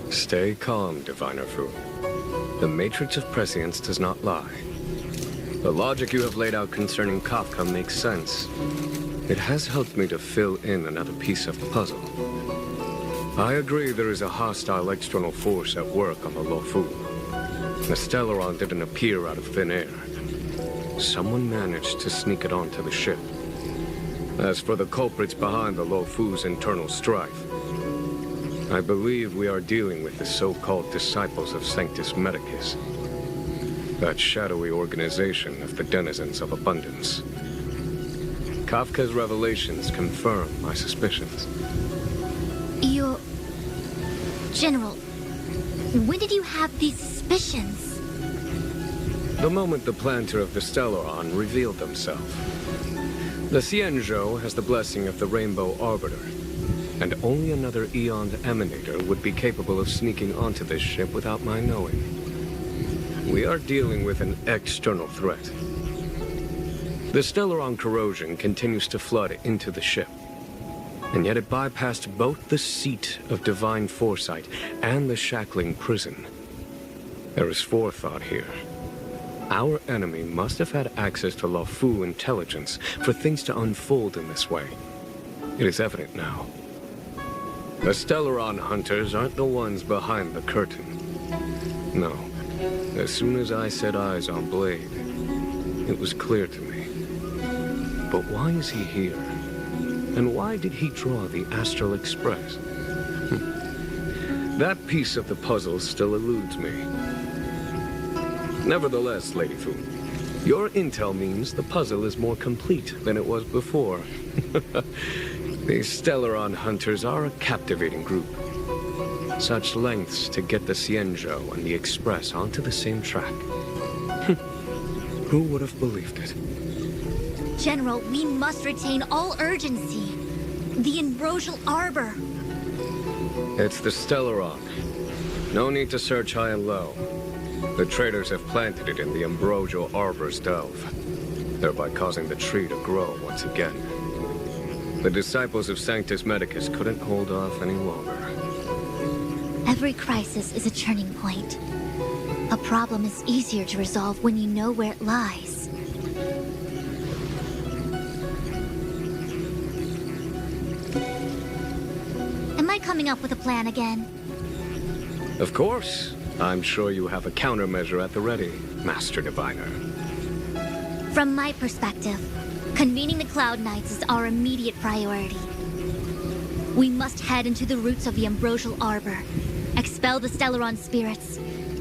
Stay calm, Diviner Fu. The Matrix of Prescience does not lie. The logic you have laid out concerning Kafka makes sense. It has helped me to fill in another piece of the puzzle. I agree there is a hostile external force at work on the Luofu. The Stellaron didn't appear out of thin air. Someone managed to sneak it onto the ship. As for the culprits behind the Luofu's internal strife, I believe we are dealing with the so-called disciples of Sanctus Medicus. That shadowy organization of the denizens of abundance. Kafka's revelations confirm my suspicions. General, when did you have these suspicions? The moment the planter of the Stellaron revealed themselves. The Xianzhou has the blessing of the Rainbow Arbiter, and only another Eoned Emanator would be capable of sneaking onto this ship without my knowing. We are dealing with an external threat. The Stellaron corrosion continues to flood into the ship, and yet it bypassed both the seat of divine foresight and the shackling prison. There is forethought here. Our enemy must have had access to Luofu intelligence for things to unfold in this way. It is evident now. The Stellaron hunters aren't the ones behind the curtain. No. As soon as I set eyes on Blade, it was clear to me. But why is he here? And why did he draw the Astral Express? That piece of the puzzle still eludes me. Nevertheless, Lady Fu, your intel means the puzzle is more complete than it was before. These Stellaron hunters are a captivating group. Such lengths to get the Xianzhou and the Express onto the same track. Who would have believed it? General, we must retain all urgency. The ambrosial arbor. It's the Stellaron. No need to search high and low. The traders have planted it in the ambrosial arbor's delve, thereby causing the tree to grow once again. The disciples of Sanctus Medicus couldn't hold off any longer. Every crisis is a turning point. A problem is easier to resolve when you know where it lies. Am I coming up with a plan again? Of course. I'm sure you have a countermeasure at the ready, Master Diviner. From my perspective, convening the Cloud Knights is our immediate priority. We must head into the roots of the ambrosial arbor, expel the Stellaron spirits,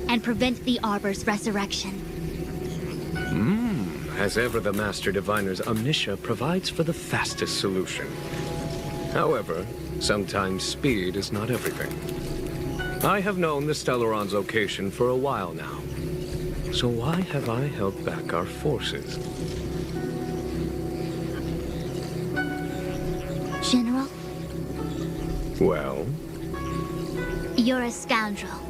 and prevent the arbor's resurrection. As ever, the Master Diviner's omniscia provides for the fastest solution. However, sometimes speed is not everything. I have known the Stellaron's location for a while now. So why have I held back our forces? General? Well? You're a scoundrel.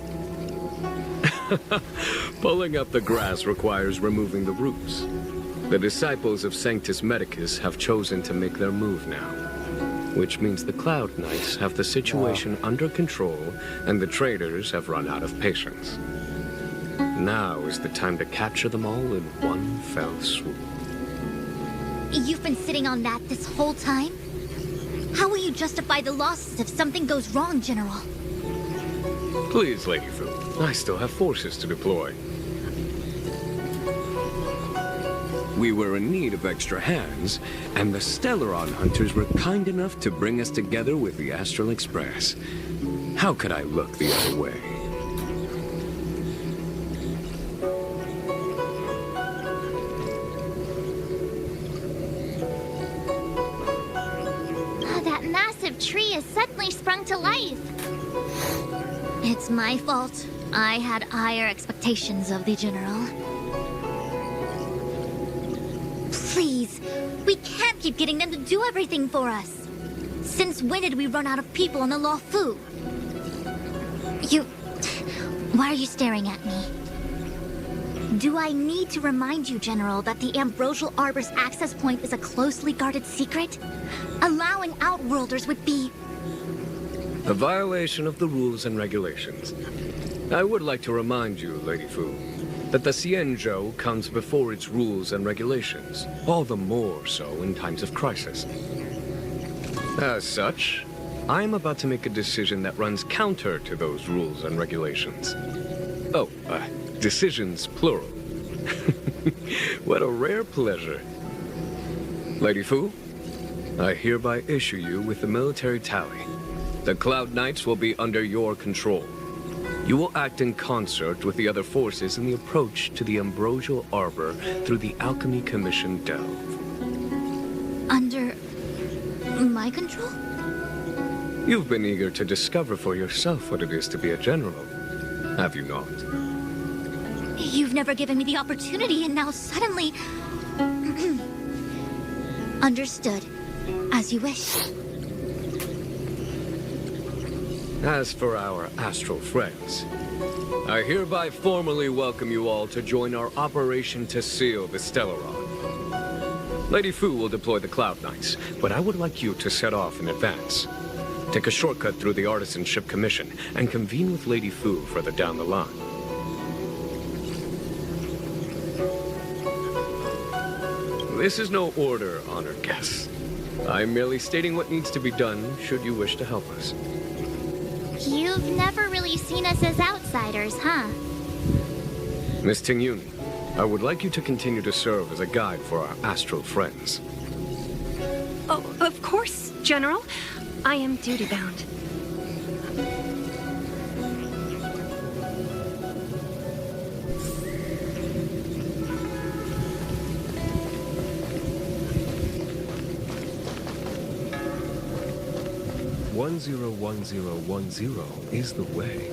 Pulling up the grass requires removing the roots. The disciples of Sanctus Medicus have chosen to make their move now, which means the Cloud Knights have the situation under control and the traders have run out of patience. Now is the time to capture them all in one fell swoop. You've been sitting on that this whole time? How will you justify the losses if something goes wrong, General? Please, Lady Fu, I still have forces to deploy. We were in need of extra hands, and the Stellaron hunters were kind enough to bring us together with the Astral Express. How could I look the other way? That massive tree has suddenly sprung to life. It's my fault. I had higher expectations of the General. Please, we can't keep getting them to do everything for us. Since when did we run out of people on the Luofu? Why are you staring at me? Do I need to remind you, General, that the Ambrosial Arbor's access point is a closely guarded secret? Allowing Outworlders would be... a violation of the rules and regulations. I would like to remind you, Lady Fu, that the Xianzhou comes before its rules and regulations, all the more so in times of crisis. As such, I am about to make a decision that runs counter to those rules and regulations. Oh, decisions plural. What a rare pleasure. Lady Fu, I hereby issue you with the military tally. The Cloud Knights will be under your control. You will act in concert with the other forces in the approach to the Ambrosial Arbor through the Alchemy Commission delve. Under... my control? You've been eager to discover for yourself what it is to be a general, have you not? You've never given me the opportunity, and now suddenly... Understood. As you wish. As for our astral friends, I hereby formally welcome you all to join our operation to seal the Stellaron. Lady Fu will deploy the Cloud Knights, but I would like you to set off in advance. Take a shortcut through the Artisanship Commission and convene with Lady Fu further down the line. This is no order, honored guests. I'm merely stating what needs to be done should you wish to help us. You've never really seen us as outsiders, huh? Miss Tingyun, I would like you to continue to serve as a guide for our astral friends. Oh, of course, General. I am duty-bound. One 101010 is the way.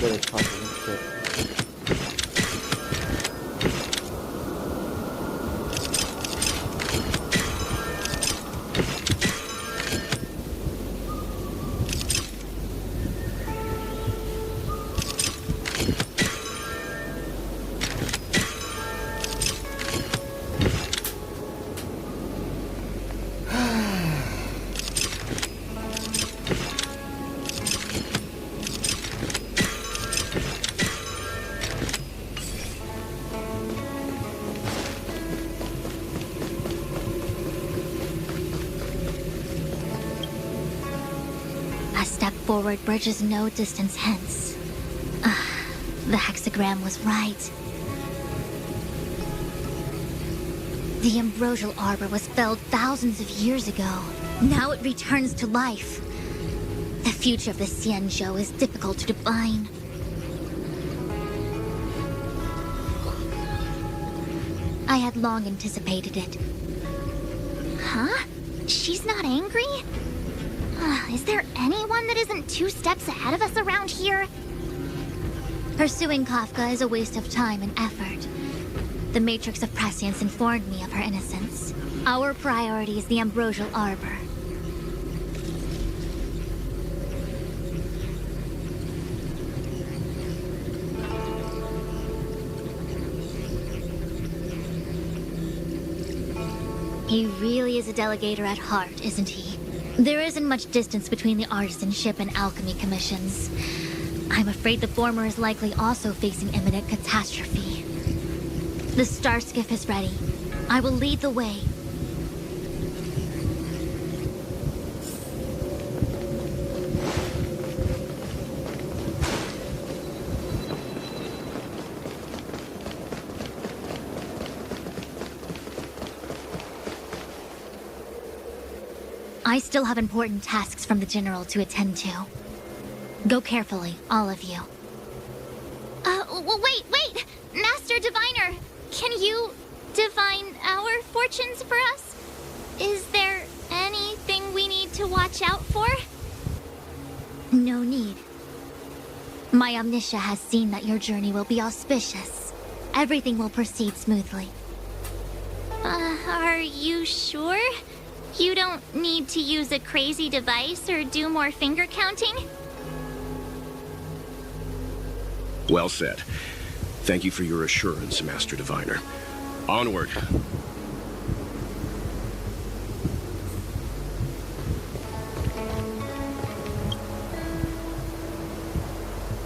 better talk to this shit. A step forward bridges no distance hence. The hexagram was right. The ambrosial arbor was felled thousands of years ago. Now it returns to life. The future of the Xianzhou is difficult to define. I had long anticipated it. Huh? She's not angry? Is there anyone that isn't 2 steps ahead of us around here? Pursuing Kafka is a waste of time and effort. The Matrix of Prescience informed me of her innocence. Our priority is the ambrosial arbor. He really is a delegator at heart, isn't he? There isn't much distance between the artisanship and alchemy commissions. I'm afraid the former is likely also facing imminent catastrophe. The star skiff is ready. I will lead the way. I still have important tasks from the General to attend to. Go carefully, all of you. Wait! Master Diviner! Can you divine our fortunes for us? Is there anything we need to watch out for? No need. My Omniscia has seen that your journey will be auspicious. Everything will proceed smoothly. Are you sure? You don't need to use a crazy device or do more finger counting? Well said. Thank you for your assurance, Master Diviner. Onward.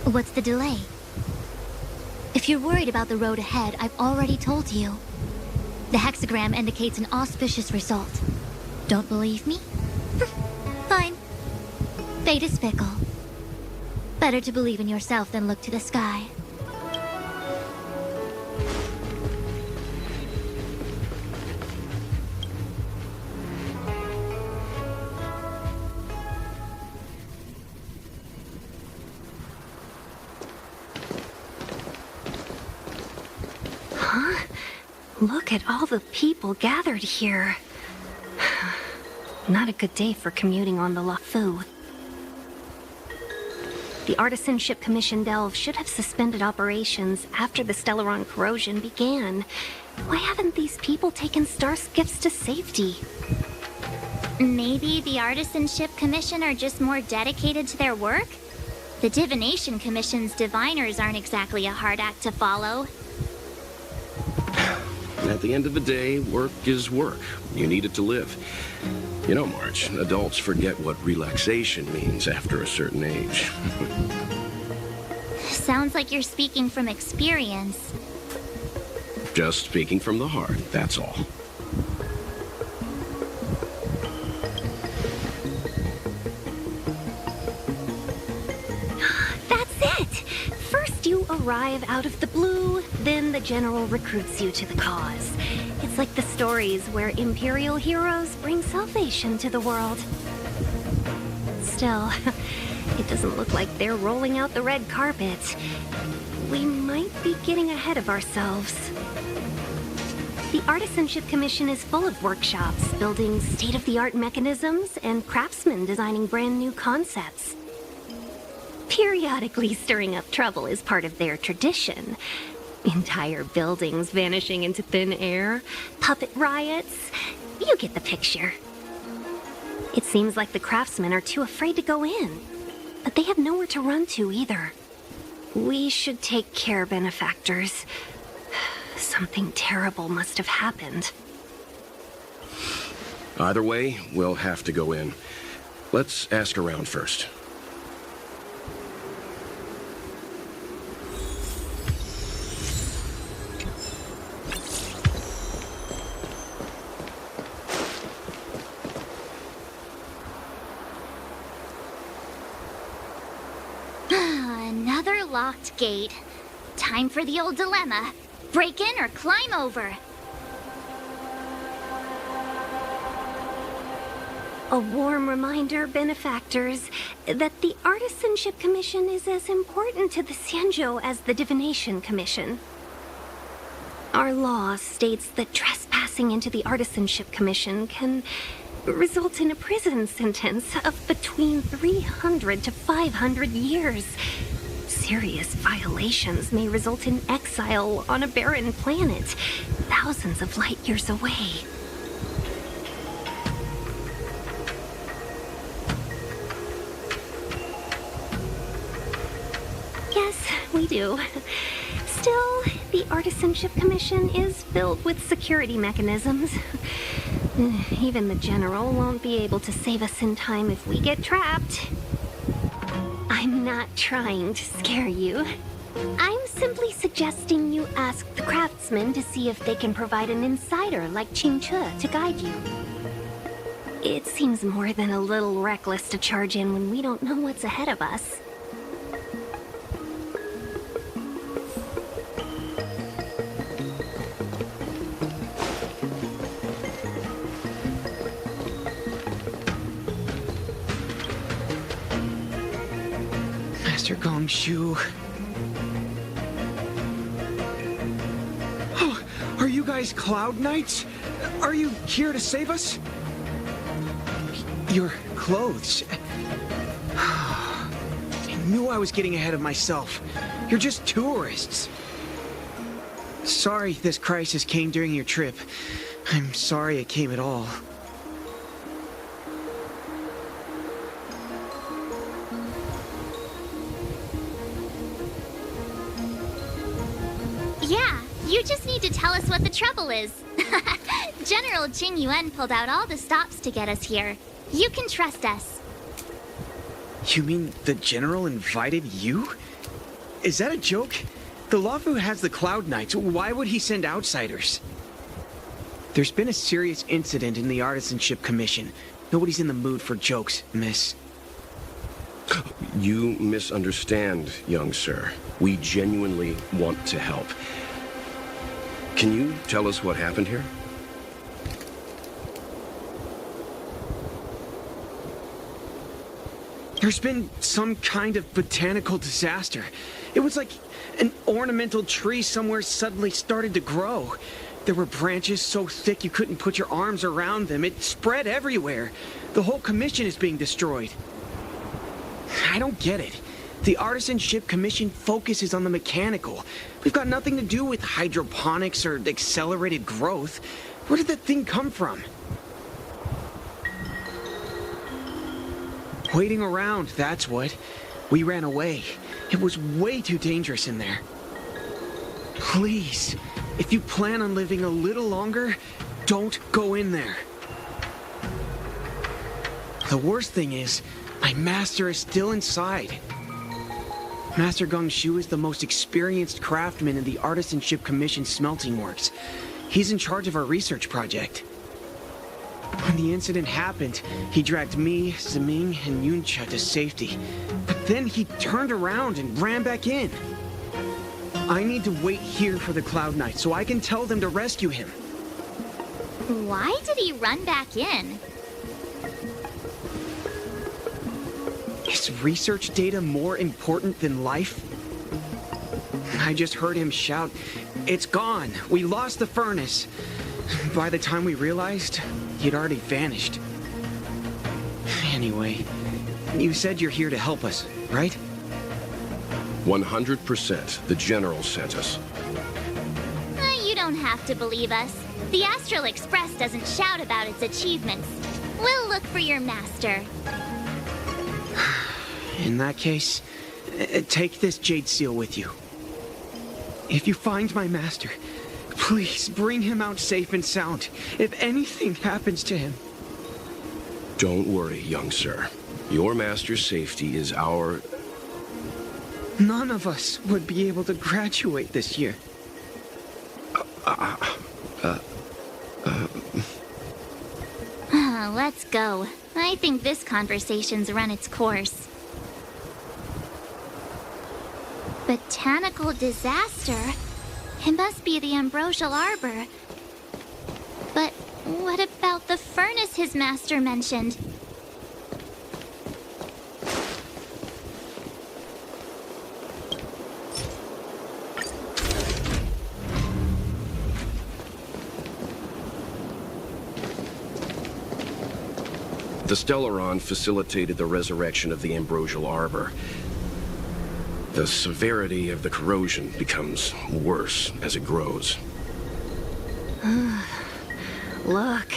What's the delay? If you're worried about the road ahead, I've already told you. The hexagram indicates an auspicious result. Don't believe me? Fine. Fate is fickle. Better to believe in yourself than look to the sky. Huh? Look at all the people gathered here. Not a good day for commuting on the LaFu. The Artisanship Commission Delve should have suspended operations after the Stellaron corrosion began. Why haven't these people taken star skiffs to safety? Maybe the Artisanship Commission are just more dedicated to their work? The Divination Commission's diviners aren't exactly a hard act to follow. At the end of the day, work is work. You need it to live. You know, March, adults forget what relaxation means after a certain age. Sounds like you're speaking from experience. Just speaking from the heart, that's all. That's it! First you arrive out of the blue, then the General recruits you to the cause. It's like the stories where Imperial heroes bring salvation to the world. Still, it doesn't look like they're rolling out the red carpet. We might be getting ahead of ourselves. The Artisanship Commission is full of workshops, building state-of-the-art mechanisms, and craftsmen designing brand new concepts. Periodically stirring up trouble is part of their tradition. Entire buildings vanishing into thin air, puppet riots. You get the picture. It seems like the craftsmen are too afraid to go in, but they have nowhere to run to either. We should take care, benefactors. Something terrible must have happened. Either way, we'll have to go in. Let's ask around first. Another locked gate. Time for the old dilemma. Break in or climb over. A warm reminder, benefactors, that the Artisanship Commission is as important to the Xianzhou as the Divination Commission. Our law states that trespassing into the Artisanship Commission can result in a prison sentence of between 300 to 500 years. Serious violations may result in exile on a barren planet, thousands of light years away. Yes, we do. Still, the Artisanship Commission is filled with security mechanisms. Even the General won't be able to save us in time if we get trapped. I'm not trying to scare you. I'm simply suggesting you ask the craftsmen to see if they can provide an insider like Qingche to guide you. It seems more than a little reckless to charge in when we don't know what's ahead of us. Master Gongshu. Oh, are you guys Cloud Knights? Are you here to save us? Your clothes. I knew I was getting ahead of myself. You're just tourists. Sorry this crisis came during your trip. I'm sorry it came at all. Yeah, you just need to tell us what the trouble is. General Jing Yuan pulled out all the stops to get us here. You can trust us. You mean the General invited you? Is that a joke? The Luofu has the Cloud Knights. Why would he send outsiders? There's been a serious incident in the Artisanship Commission. Nobody's in the mood for jokes, miss. You misunderstand, young sir. We genuinely want to help. Can you tell us what happened here? There's been some kind of botanical disaster. It was like an ornamental tree somewhere suddenly started to grow. There were branches so thick you couldn't put your arms around them. It spread everywhere. The whole commission is being destroyed. I don't get it. The Artisanship Commission focuses on the mechanical. We've got nothing to do with hydroponics or accelerated growth. Where did that thing come from? Waiting around, that's what. We ran away. It was way too dangerous in there. Please, if you plan on living a little longer, don't go in there. The worst thing is, my master is still inside. Master Gongshu is the most experienced craftsman in the Artisanship Commission smelting works. He's in charge of our research project. When the incident happened, he dragged me, Ziming, and Yuncha to safety. But then he turned around and ran back in. I need to wait here for the Cloud Knight so I can tell them to rescue him. Why did he run back in? Is research data more important than life? I just heard him shout, "It's gone! We lost the furnace!" By the time we realized, he'd already vanished. Anyway, you said you're here to help us, right? 100%. The General sent us. You don't have to believe us. The Astral Express doesn't shout about its achievements. We'll look for your master. In that case, take this jade seal with you. If you find my master, please bring him out safe and sound. If anything happens to him. Don't worry, young sir. Your master's safety is our... None of us would be able to graduate this year. Let's go. I think this conversation's run its course. Botanical disaster? It must be the ambrosial arbor. But what about the furnace his master mentioned? The Stellaron facilitated the resurrection of the ambrosial arbor. The severity of the corrosion becomes worse as it grows. Look,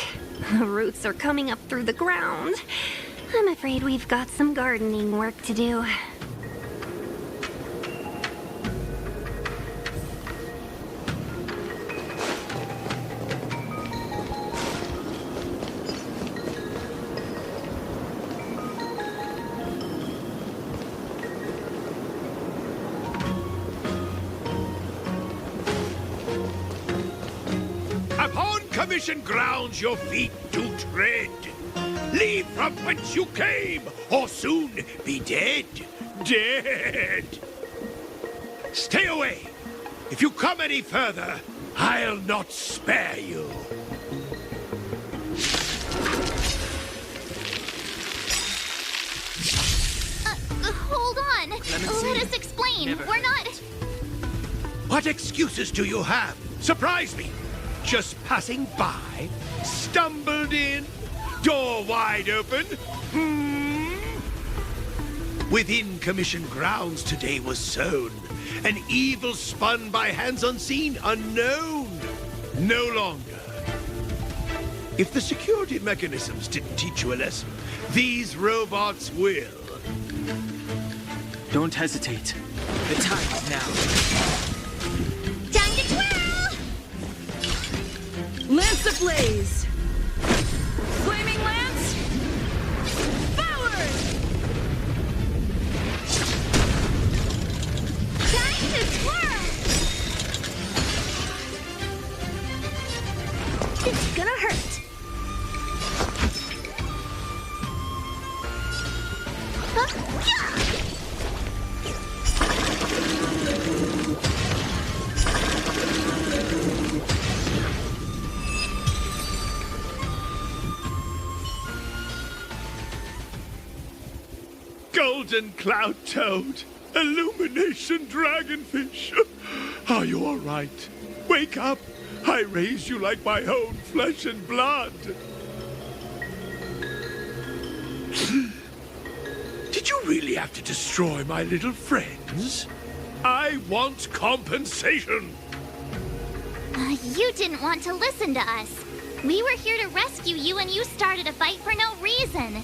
the roots are coming up through the ground. I'm afraid we've got some gardening work to do. Commission grounds your feet do tread. Leave from whence you came, or soon be dead. Dead! Stay away. If you come any further, I'll not spare you. Hold on. Let us explain. We're not... What excuses do you have? Surprise me. Just passing by, stumbled in, door wide open. Within Commission grounds today was sown an evil spun by hands unseen, unknown, no longer. If the security mechanisms didn't teach you a lesson, these robots will. Don't hesitate. The time is now. Time to twirl! Lance ablaze! Flaming lance! Forward! Time to twirl! It's gonna hurt. Golden cloud toad, illumination dragonfish. Are you all right? Wake up. I raised you like my own flesh and blood. Did you really have to destroy my little friends? I want compensation. You didn't want to listen to us. We were here to rescue you and you started a fight for no reason.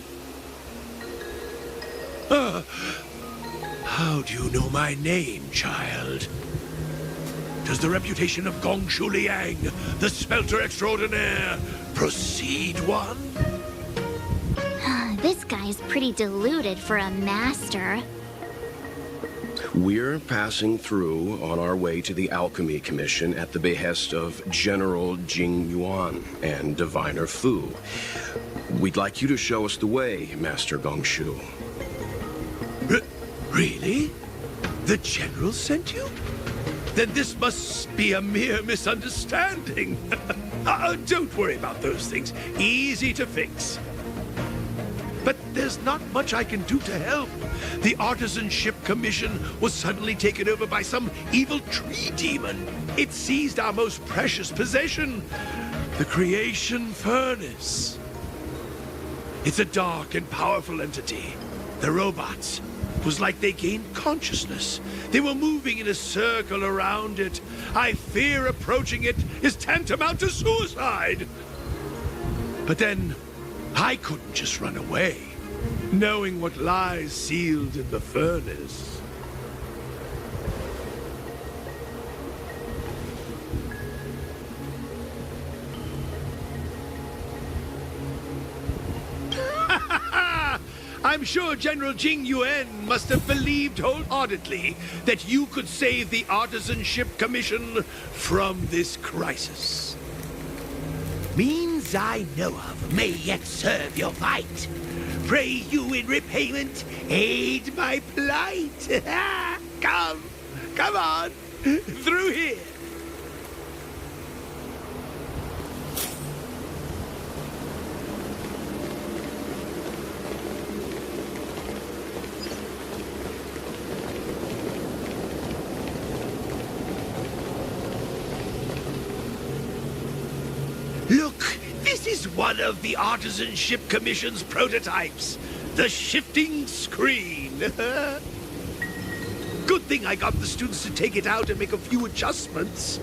How do you know my name, child? Does the reputation of Gongshu Liang, the smelter extraordinaire, precede one? This guy's pretty deluded for a master. We're passing through on our way to the Alchemy Commission at the behest of General Jing Yuan and Diviner Fu. We'd like you to show us the way, Master Gongshu. Really? The General sent you? Then this must be a mere misunderstanding. Don't worry about those things. Easy to fix. But there's not much I can do to help. The Artisanship Commission was suddenly taken over by some evil tree demon. It seized our most precious possession, the Creation Furnace. It's a dark and powerful entity. The robots, It was like they gained consciousness. They were moving in a circle around it. I fear approaching it is tantamount to suicide. But then, I couldn't just run away, knowing what lies sealed in the furnace. I'm sure General Jing Yuan must have believed wholeheartedly that you could save the Artisanship Commission from this crisis. Means I know of may yet serve your fight. Pray you in repayment aid my plight. Come on, through here. Look, this is one of the Artisanship Commission's prototypes. The shifting screen. Good thing I got the students to take it out and make a few adjustments.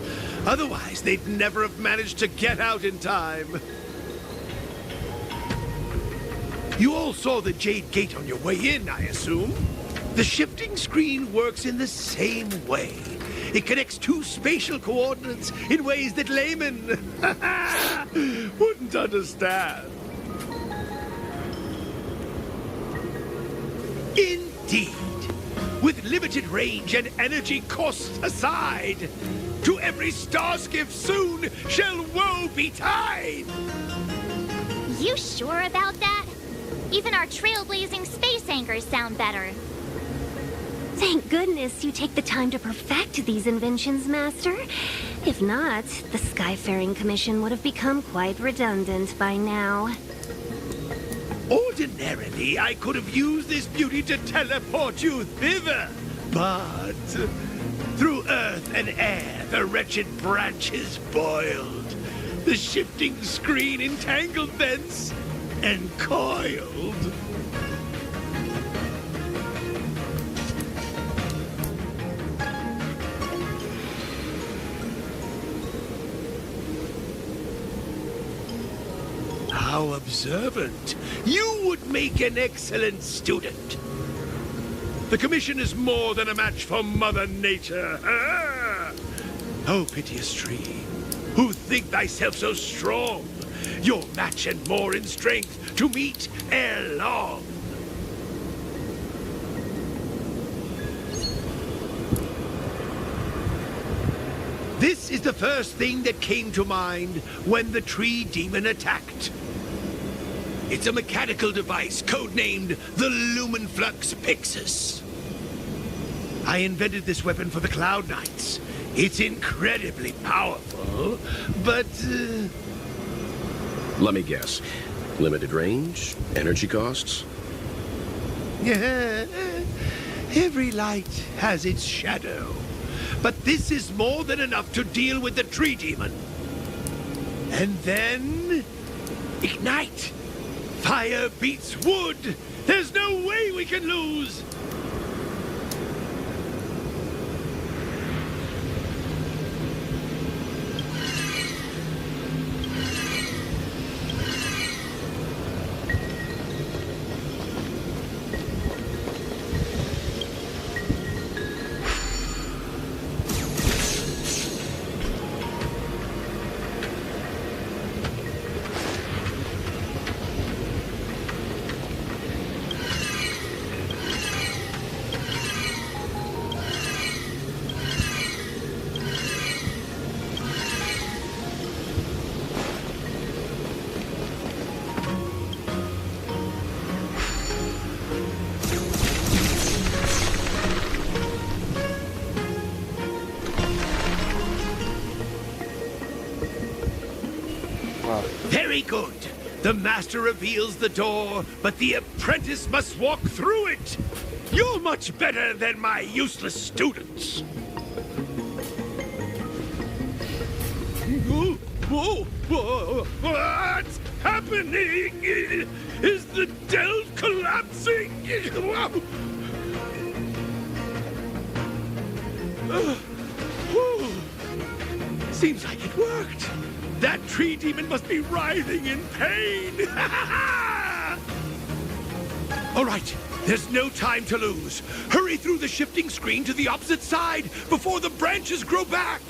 Otherwise, they'd never have managed to get out in time. You all saw the Jade Gate on your way in, I assume? The shifting screen works in the same way. It connects two spatial coordinates in ways that laymen wouldn't understand. Indeed. With limited range and energy costs aside, to every star skiff soon shall woe betide. You sure about that? Even our trailblazing space anchors sound better. Thank goodness you take the time to perfect these inventions, Master. If not, the Skyfaring Commission would have become quite redundant by now. Ordinarily, I could have used this beauty to teleport you thither, but through earth and air, the wretched branches boiled. The shifting screen entangled thence and coiled. How observant. You would make an excellent student. The Commission is more than a match for Mother Nature. Oh, piteous tree, who think thyself so strong, your match and more in strength to meet ere long. This is the first thing that came to mind when the tree demon attacked. It's a mechanical device codenamed the Lumenflux Pixis. I invented this weapon for the Cloud Knights. It's incredibly powerful, but... Let me guess. Limited range? Energy costs? Every light has its shadow. But this is more than enough to deal with the tree demon. And then... ignite! Fire beats wood! There's no way we can lose! Very good. The master reveals the door, but the apprentice must walk through it. You're much better than my useless students. Whoa, what's happening? Is the delve collapsing? Whew. Seems like it worked. That tree demon must be writhing in pain. All right, there's no time to lose. Hurry through the shifting screen to the opposite side before the branches grow back.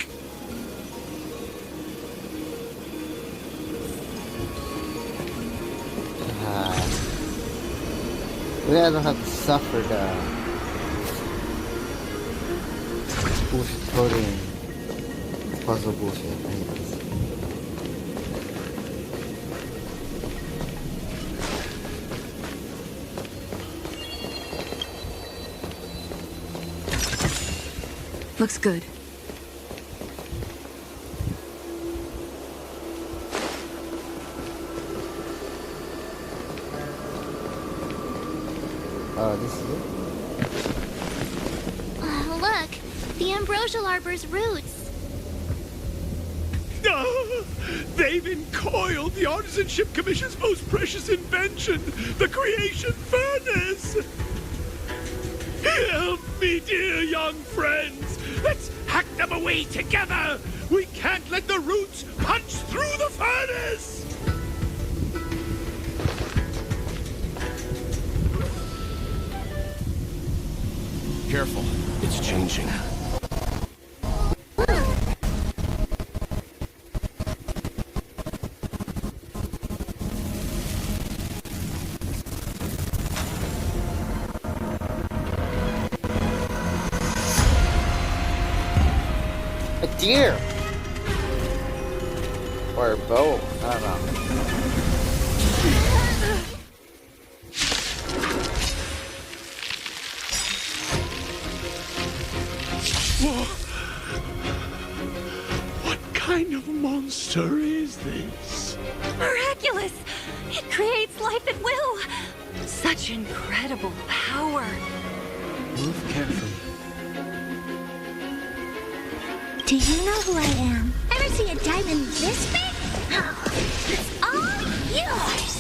We don't have to suffer the bullshit coding puzzle bullshit. Anyways. Looks good. Oh, this is it? Look, the ambrosial arbor's roots. They've encoiled the Artisanship Commission's most precious invention, the creation furnace. Help me, dear young friends. Let's hack them away together. We can't let the roots punch through the furnace. Careful, it's changing. A deer! Or a bow, I don't know. Whoa. What kind of monster is this? Miraculous! It creates life at will! Such incredible power! Move carefully. Do you know who I am? Ever see a diamond this big? It's all yours!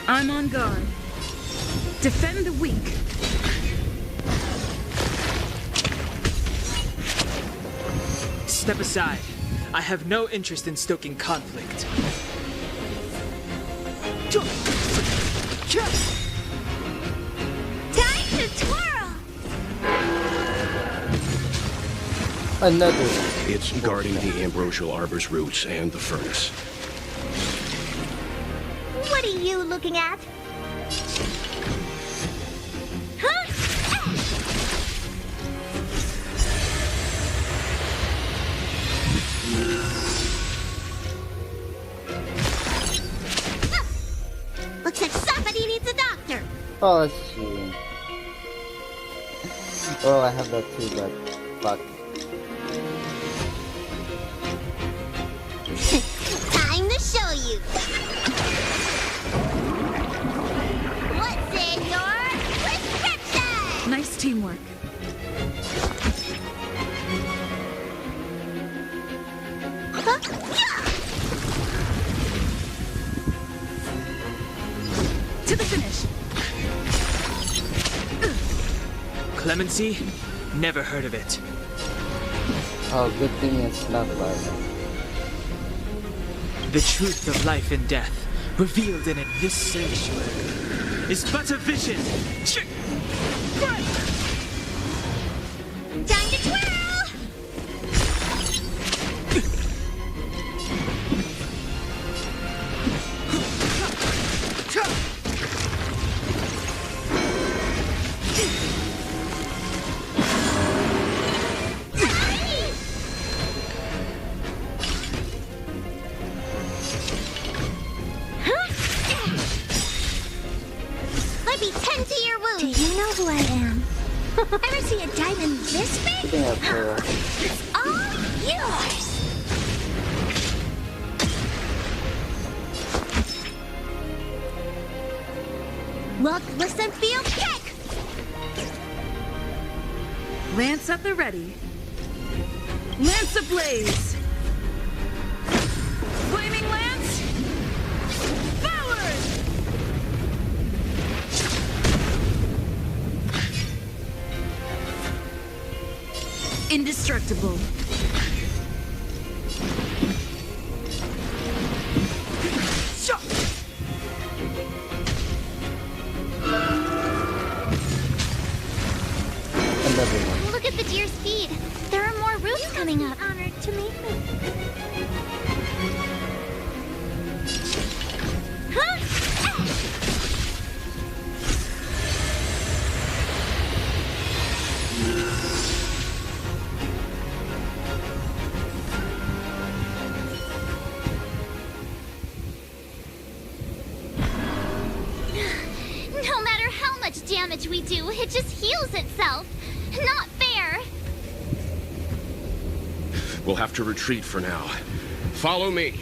I'm on guard. Defend the weak. Step aside. I have no interest in stoking conflict. Time to twirl! Another one. It's guarding the ambrosial arbor's roots and the furnace. What are you looking at? Looks like somebody needs a doctor. Oh, that's cheating. Oh, I have that too, but fuck. Time to show you. What's in your prescription? Nice teamwork. To the finish. Clemency? Never heard of it. Oh, good thing it's not like. The truth of life and death, revealed in this sanctuary, is but a vision. Time to twirl! Let me tend to your wounds. Do you know who I am? Ever see a diamond this big? It's all yours. Look, listen, feel, kick! Lance at the ready. Lance ablaze! Flaming lance! Forward! Indestructible. Look at the deer's feed. There are more roots coming up. Honored to meet me. No matter how much damage we do, it just heals itself. Not fair. We'll have to retreat for now. Follow me.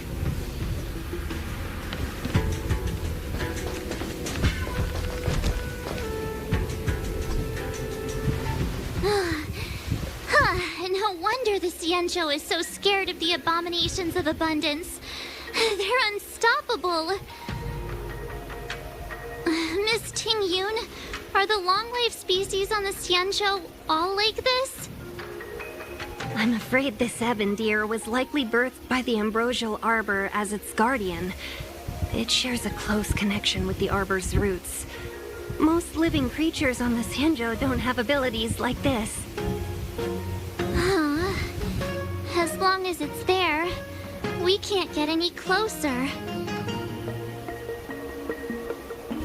No wonder the Xianzhou is so scared of the abominations of abundance. They're unstoppable. Miss Ting Yun, are the long-life species on the Xianzhou all like this? I'm afraid this ebon deer was likely birthed by the ambrosial arbor as its guardian. It shares a close connection with the arbor's roots. Most living creatures on the Xianzhou don't have abilities like this. As long as it's there, we can't get any closer.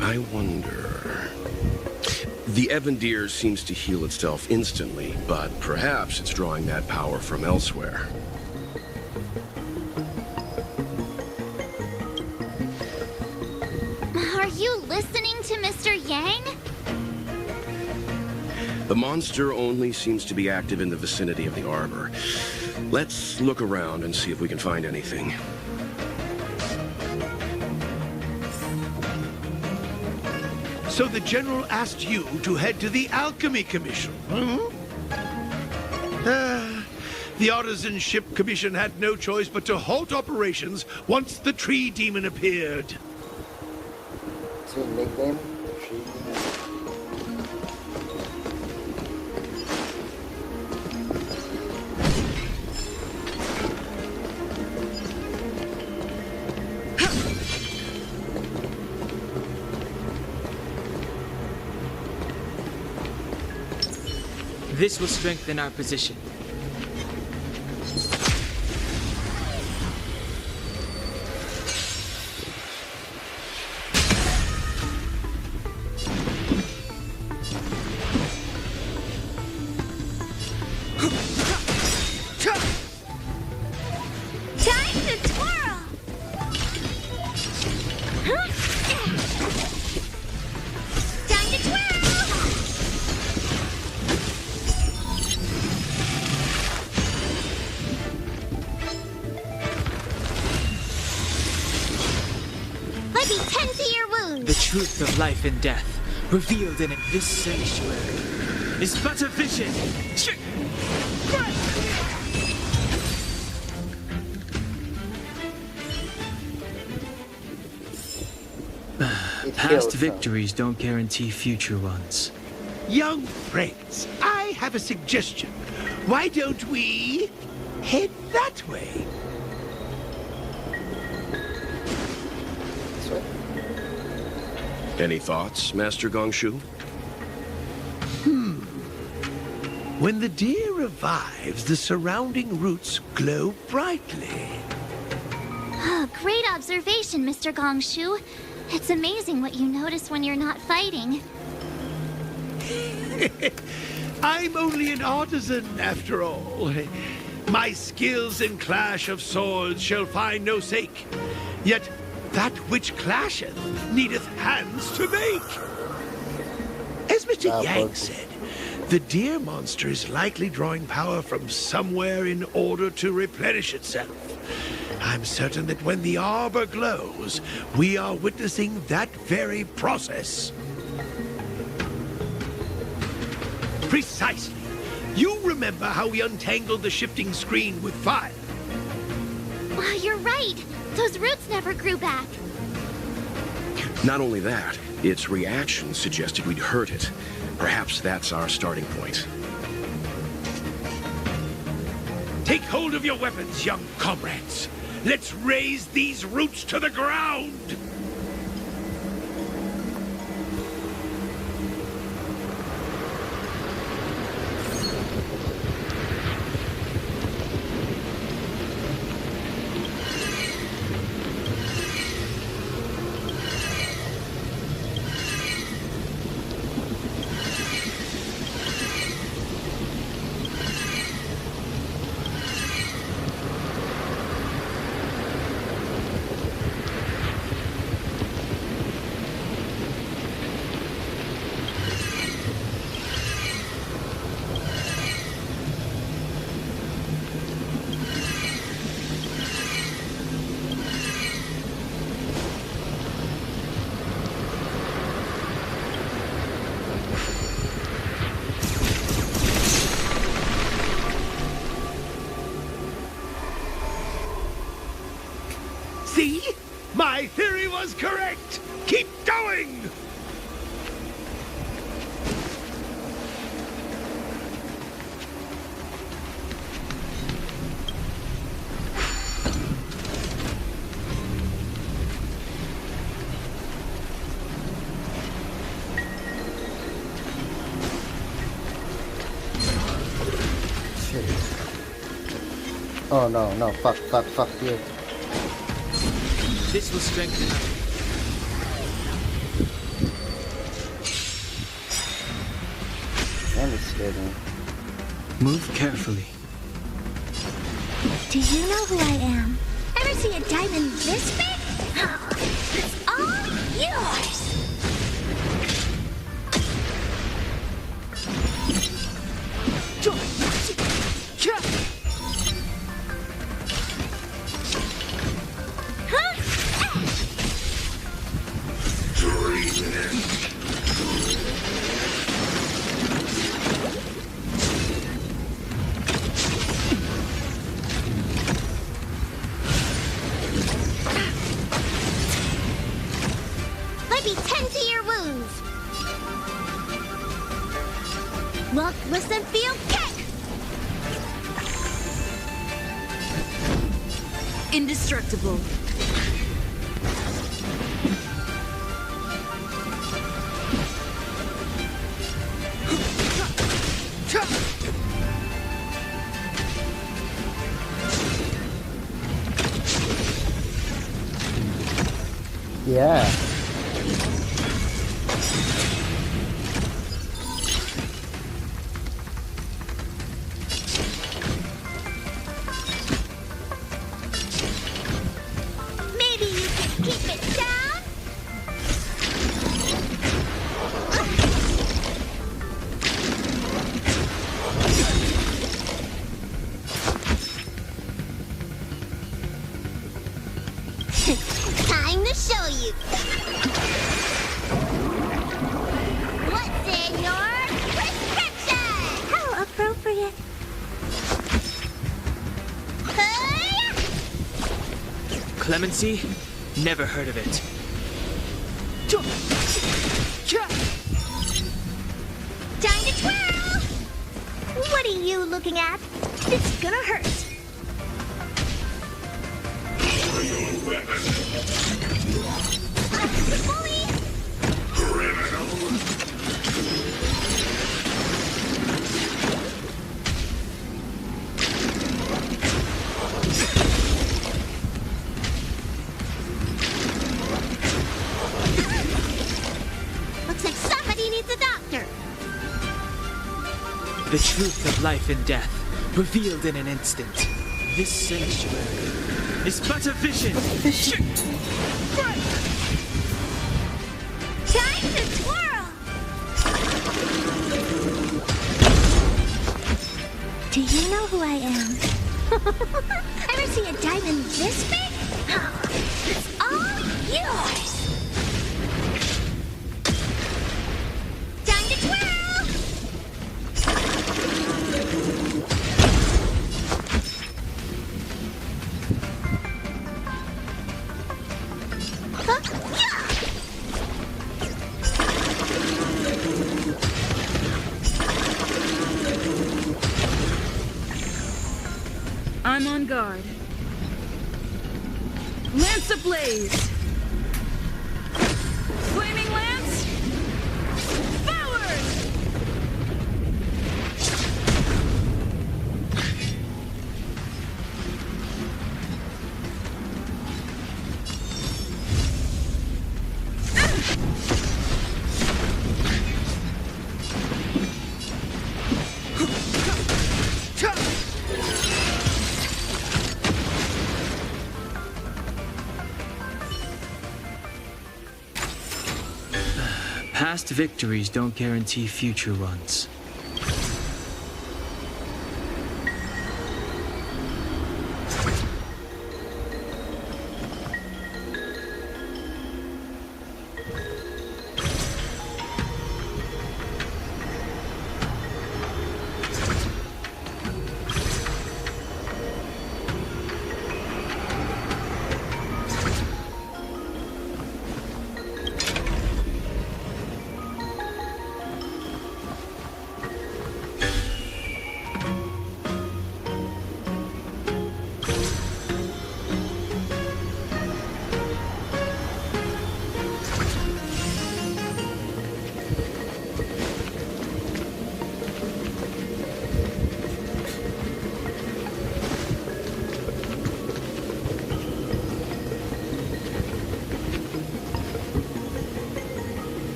I wonder... The ebon deer seems to heal itself instantly, but perhaps it's drawing that power from elsewhere. Are you listening to Mr. Yang? The monster only seems to be active in the vicinity of the arbor. Let's look around and see if we can find anything. So the General asked you to head to the Alchemy Commission, the Artisan Ship Commission had no choice but to halt operations once the Tree Demon appeared. So nickname? Tree Demon. This will strengthen our position. Time to twirl! Time to twirl! Let me tend to your wounds. The truth of life and death, revealed in this sanctuary, is but a vision. Past victories don't guarantee future ones. Young friends, I have a suggestion. Why don't we head that way? Any thoughts, Master Gongshu? When the deer revives, the surrounding roots glow brightly. Great observation, Mr. Gongshu. It's amazing what you notice when you're not fighting. I'm only an artisan, after all. My skills in clash of swords shall find no sake. Yet that which clasheth needeth hands to make. As Mr. Yang said, The deer monster is likely drawing power from somewhere in order to replenish itself. I'm certain that when the arbor glows, we are witnessing that very process. Precisely. You remember how we untangled the shifting screen with fire? Oh, you're right. Those roots never grew back. Not only that, its reaction suggested we'd hurt it. Perhaps that's our starting point. Take hold of your weapons, young comrades. Let's raise these roots to the ground! See? My theory was correct! Keep going! Shit. Oh no, no, fuck you. This will strengthen us. And it's scared me. Move carefully. Do you know who I am? Ever see a diamond this big? Oh, it's all yours! Let me tend to your wounds. Look, listen, feel, kick! Indestructible. Yeah. Maybe you can keep it down? Time to show you. What's in your prescription? How appropriate. Clemency? Never heard of it. Time to twirl! What are you looking at? It's gonna hurt. Bully! Looks like somebody needs a doctor. The truth of life and death, revealed in an instant. This sanctuary is but a vision. Time to twirl! Do you know who I am? Ever see a diamond this big? It's all yours! Time to twirl! Huh? Yeah! I'm on guard. Lance ablaze! Flaming lance! Forward! Past victories don't guarantee future ones.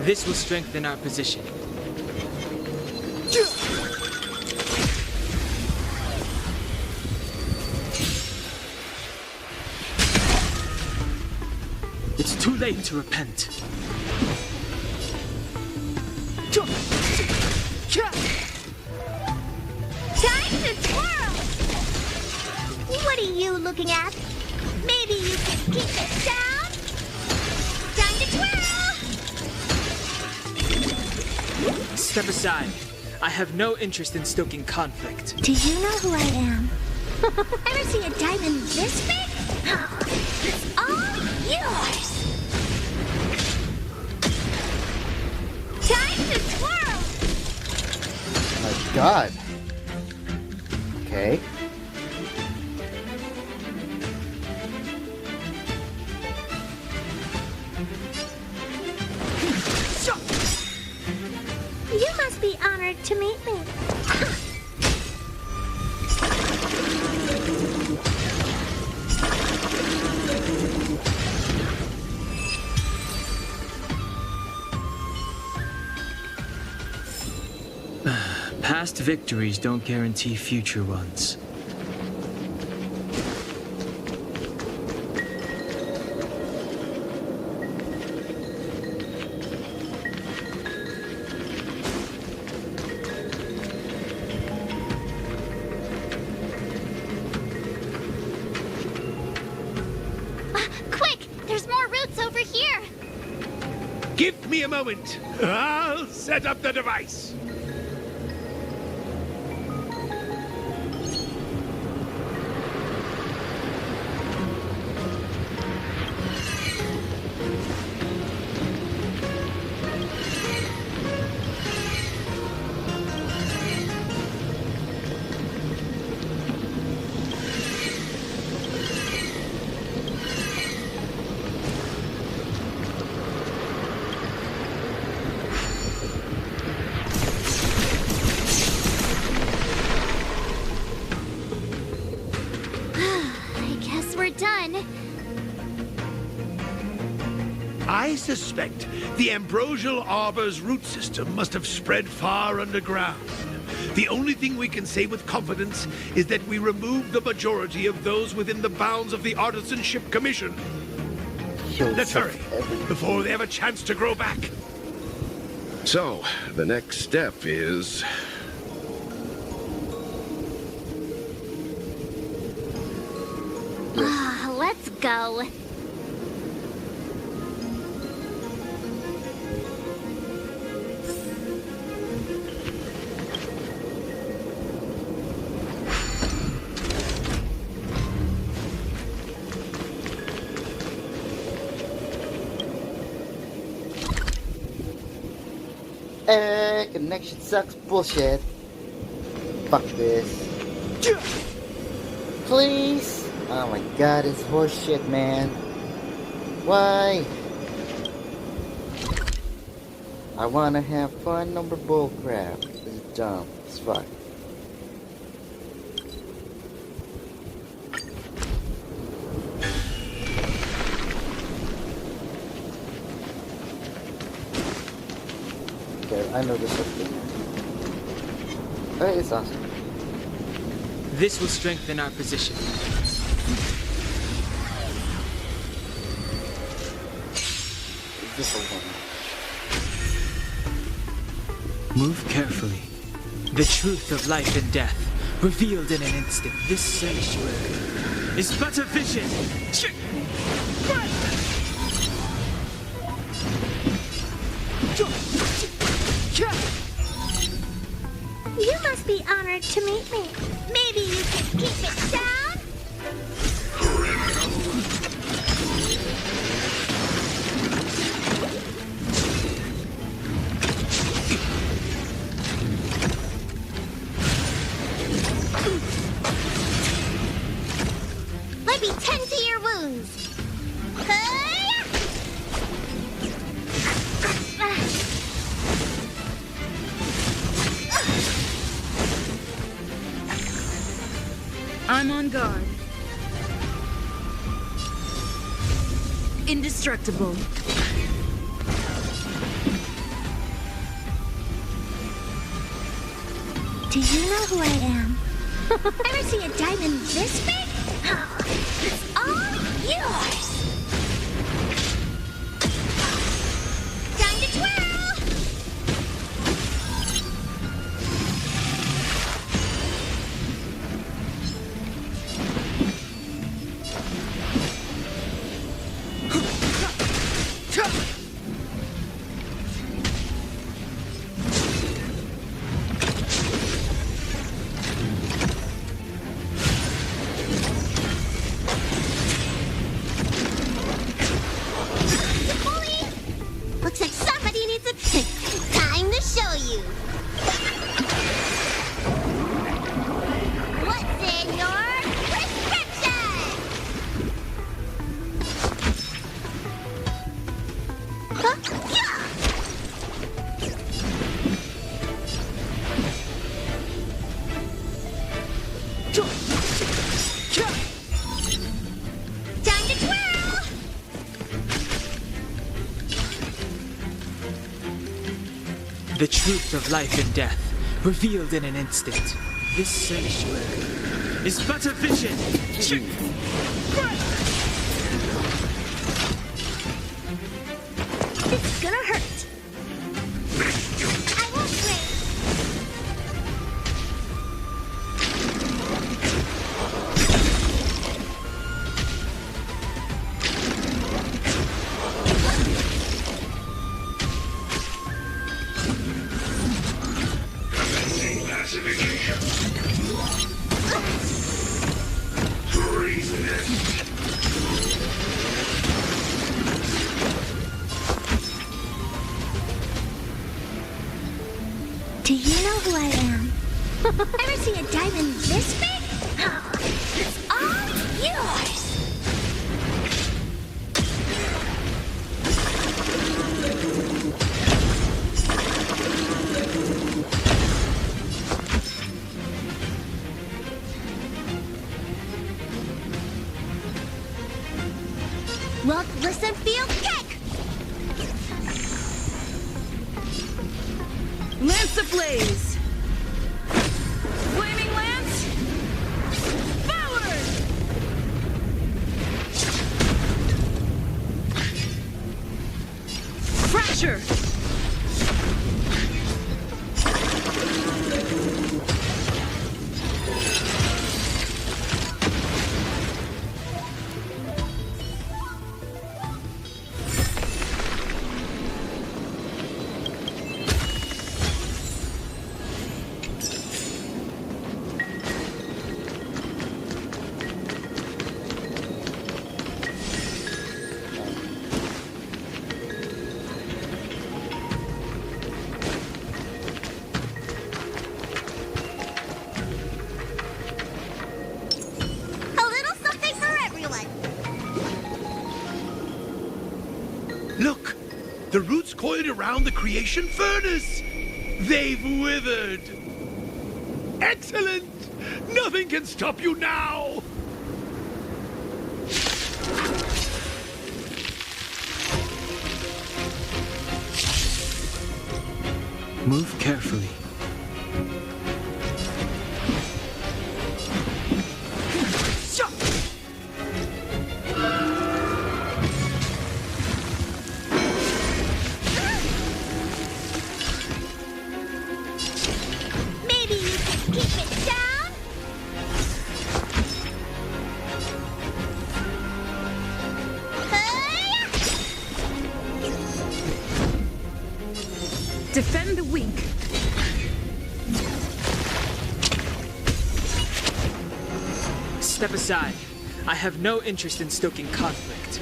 This will strengthen our position. It's too late to repent. Time to twirl! What are you looking at? Maybe you can keep it down? Time to twirl! Step aside. I have no interest in stoking conflict. Do you know who I am? Ever see a diamond this big? It's all yours! Time to twirl! My God. Okay. You must be honored to meet me. Past victories don't guarantee future ones. Quick! There's more routes over here! Give me a moment. I'll set up the device. I suspect the ambrosial arbor's root system must have spread far underground. The only thing we can say with confidence is that we removed the majority of those within the bounds of the Artisanship Commission. Let's hurry, before they have a chance to grow back. So, the next step is... Let's go. Connection sucks. Bullshit. Fuck this. Please. Oh my god, it's horseshit, man. Why? I wanna have fun, number bullcrap. This is dumb. It's fuck. Okay, I know this something. Alright, it's awesome. This will strengthen our position. This one. Move carefully. The truth of life and death, revealed in an instant. This sanctuary is but a vision. You must be honored to meet me. Maybe you can keep it down? Let me tend to your wounds. I'm on guard. Indestructible. Do you know who I am? Ever see a diamond this big? It's all yours! Time to twirl! Looks like somebody needs a pick. Time to show you. What's in your prescription? Time to twirl! The truth of life and death, revealed in an instant. This sanctuary is but a vision. It's gonna hurt. I won't wait. Do you know who I am? Ever see a diamond this big? It's all yours! Well, listen, feel, kick! Lance ablaze! Flaming lance! Forward! Fracture! A little something for everyone. Look! The roots coiled around the creation furnace! They've withered! Excellent! Nothing can stop you now! Move carefully. Maybe you can keep it down? Defend the weak. Step aside. I have no interest in stoking conflict.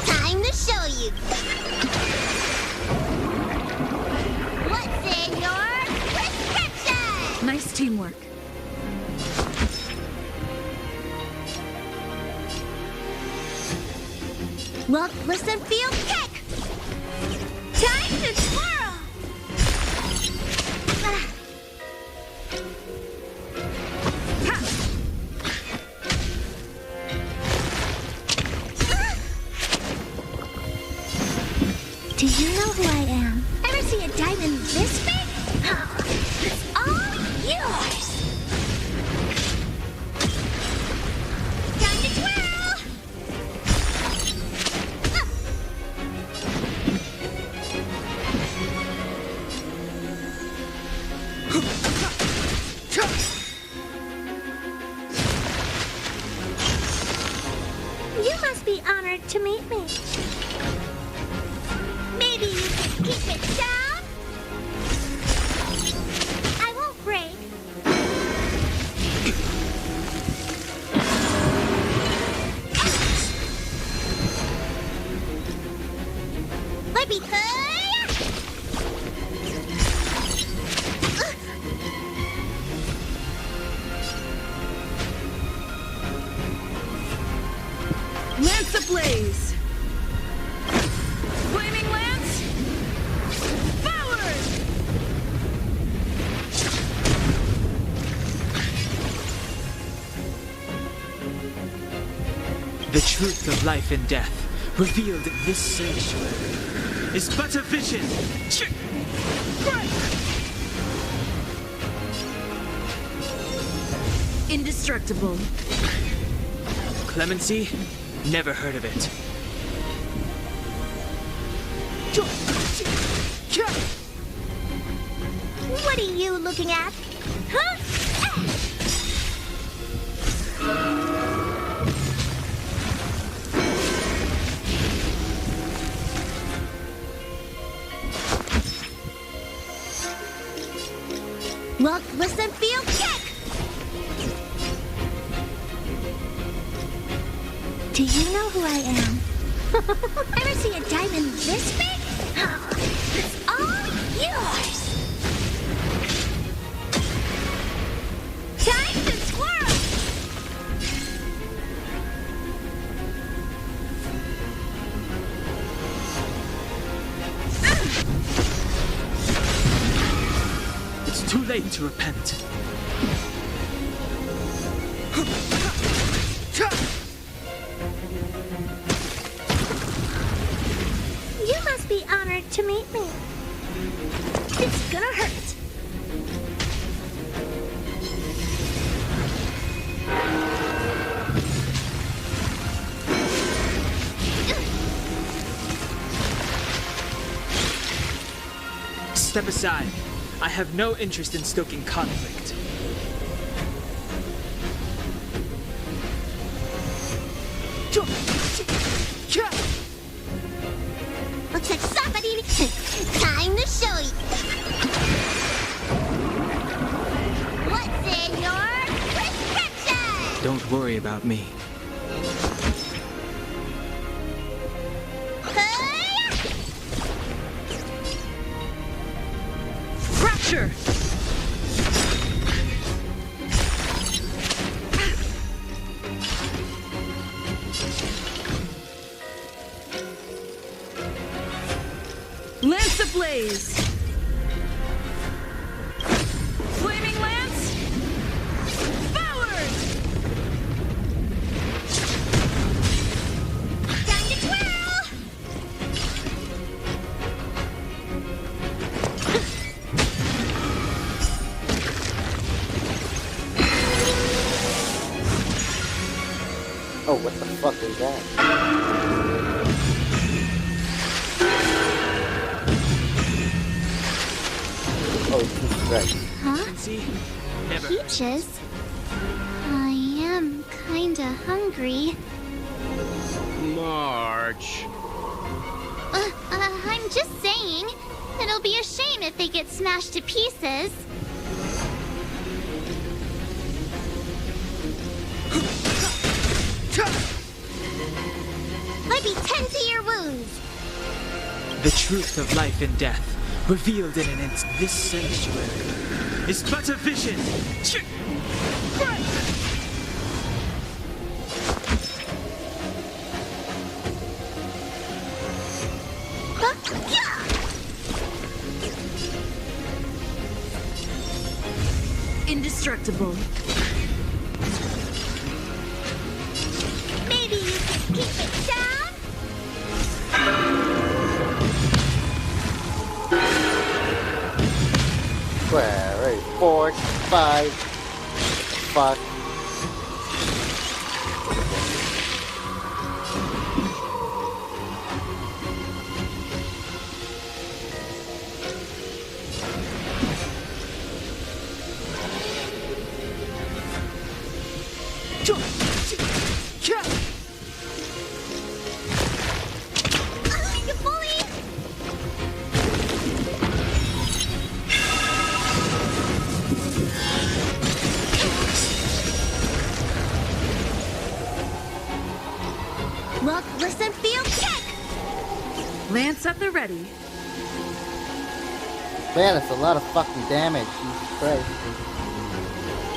Time to show you. What's in your prescription? Nice teamwork. Look, listen, feel, kick! Time to twirl! Do you know who I am? Ever see a diamond this big? It's all yours! Time to twirl! You must be honored to meet me. Maybe you can keep it down? I won't break. Let me Lance ablaze! Flaming lance! Forward! The truth of life and death, revealed in this sanctuary, is but a vision. Indestructible. Clemency? Never heard of it. What are you looking at? Huh? Look, listen, feel, kick! Do you know who I am? Ever see a diamond this big? It's all yours! too late to repent. You must be honored to meet me. It's gonna hurt. Step aside. I have no interest in stoking conflict. Looks like somebody... Time to show you. What's in your prescription? Don't worry about me. Fracture! Lance ablaze! Flaming lance! Forward! Time to twirl! Oh, what the fuck is that? Oh, Jesus Christ. Huh? See? Never. Peaches? I am kinda hungry. March. I'm just saying. It'll be a shame if they get smashed to pieces. Might be tend to your wounds. The truth of life and death, revealed in an instant. This sanctuary is but a vision. Indestructible. Maybe you can keep it down? Where? Ready? 4, 5. Fuck. You bully! Look, listen, feel, kick! Lance at the ready. Man, that's a lot of fucking damage. Jesus Christ.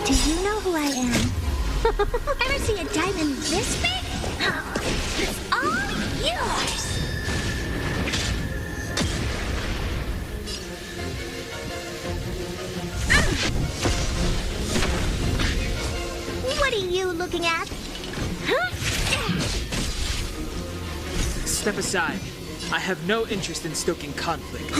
Do you know who I am? Ever see a diamond this big? Oh, it's all yours! What are you looking at? Huh? Step aside. I have no interest in stoking conflict.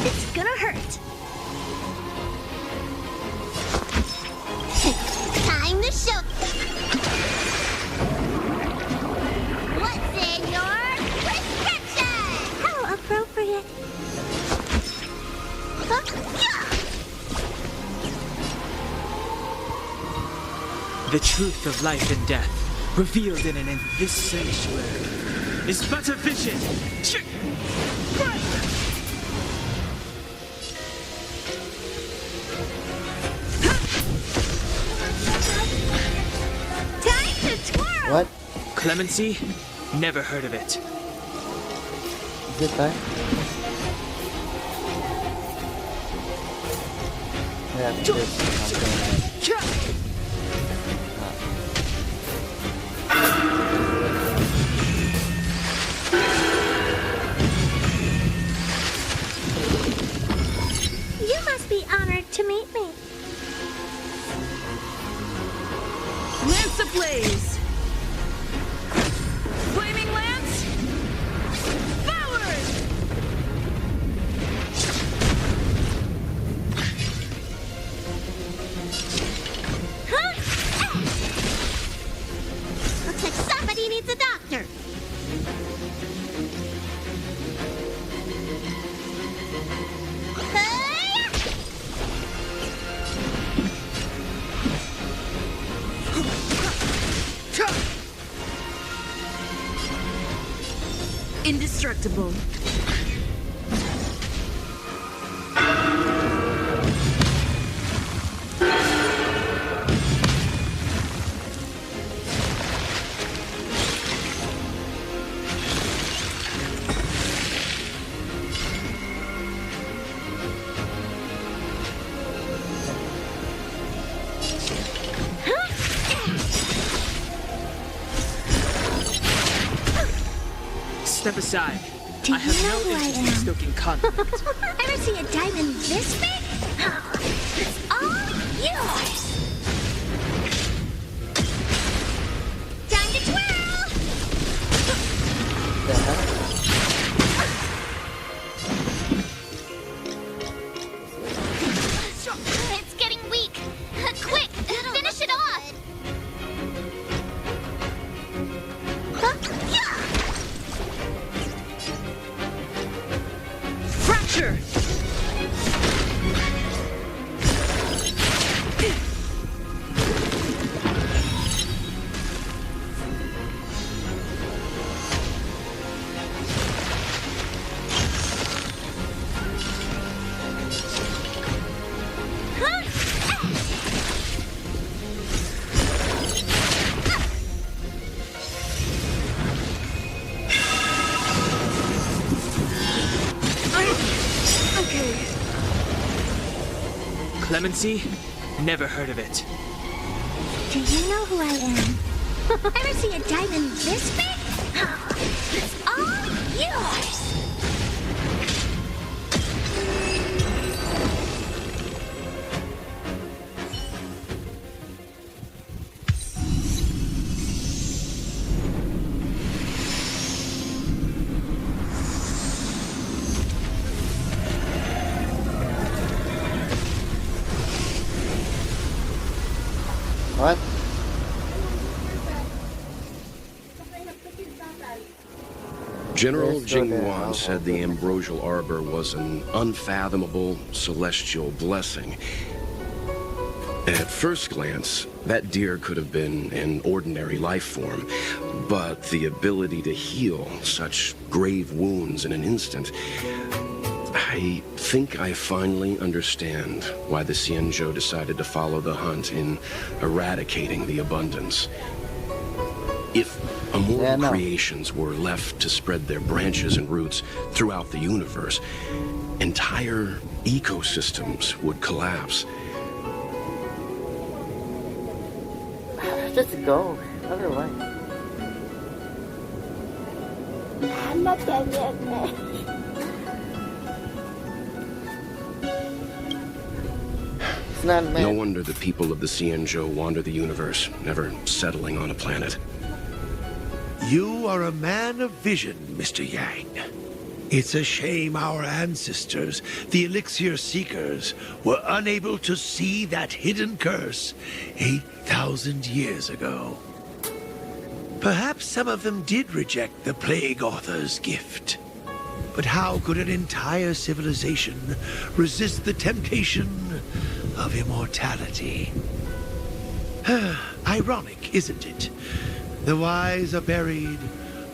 It's gonna hurt. Time to show. What's in your prescription? How appropriate. The truth of life and death, revealed in an instant. This sanctuary is but a vision. Time to twirl. What? Clemency? Never heard of it. Is it that? After this, I'm gonna... You must be honored to meet me. Lance ablaze! Flaming lance! Forward! Looks like somebody needs a doctor. Indestructible. Step aside. Do I have you know no who I interest in am? stoking conflict. Ever see a diamond this big? It's all yours. Time to twirl. The heck? It's getting weak. Quick, finish it off. Fracture! Clemency? Never heard of it. Do you know who I am? Ever see a diamond this big? It's all yours. What? General Let's go there. Jingyuan said the ambrosial arbor was an unfathomable celestial blessing. At first glance, that deer could have been an ordinary life form, but the ability to heal such grave wounds in an instant, I think I finally understand why the Xianzhou decided to follow the hunt in eradicating the abundance. If immortal creations were left to spread their branches and roots throughout the universe, entire ecosystems would collapse. Just go. Otherwise. I'm not done yet, man. It's not meant. No wonder the people of the Xianzhou wander the universe, never settling on a planet. You are a man of vision, Mr. Yang. It's a shame our ancestors, the Elixir Seekers, were unable to see that hidden curse 8,000 years ago. Perhaps some of them did reject the Plague Author's gift. But how could an entire civilization resist the temptation of immortality? Ironic, isn't it? The wise are buried,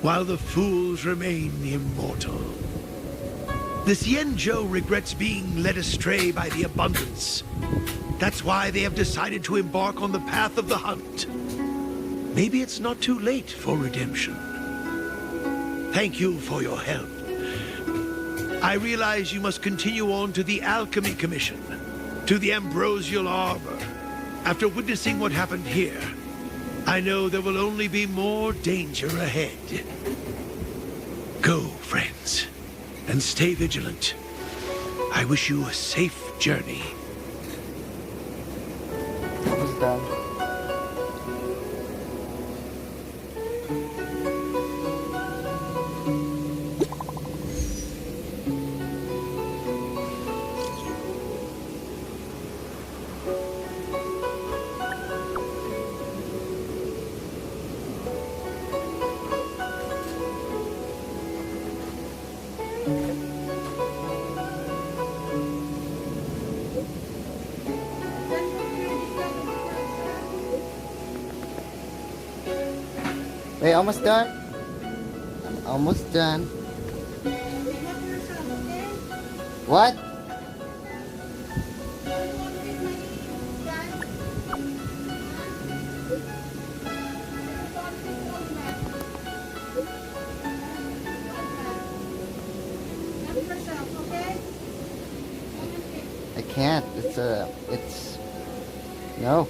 while the fools remain immortal. The Xianzhou regrets being led astray by the abundance. That's why they have decided to embark on the path of the hunt. Maybe it's not too late for redemption. Thank you for your help. I realize you must continue on to the Alchemy Commission. to the ambrosial arbor. After witnessing what happened here, I know there will only be more danger ahead. Go, friends, and stay vigilant. I wish you a safe journey. Almost done. Wait, almost done? I'm almost done. What? I can't. It's no.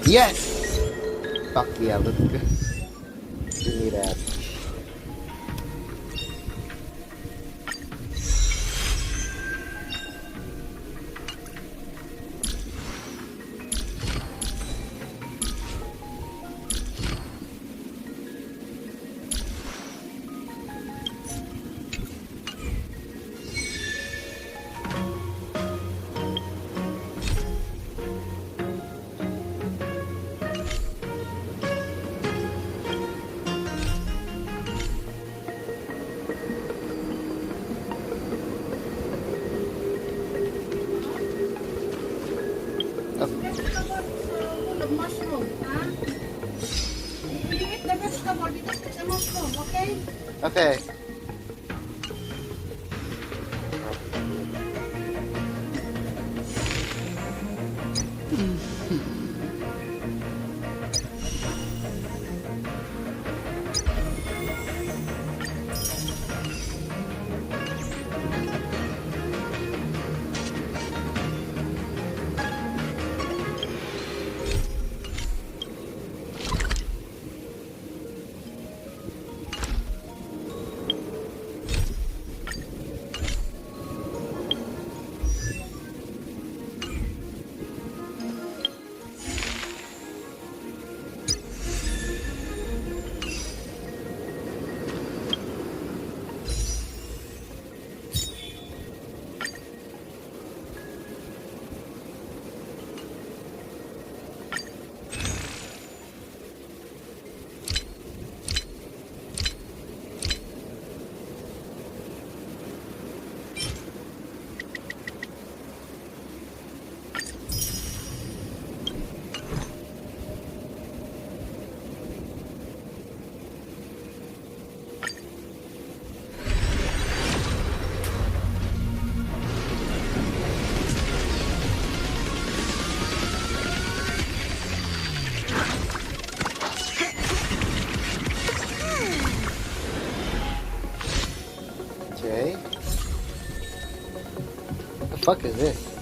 Yes! Fuck yeah, let's go. Give me that. Okay. Fuck is this?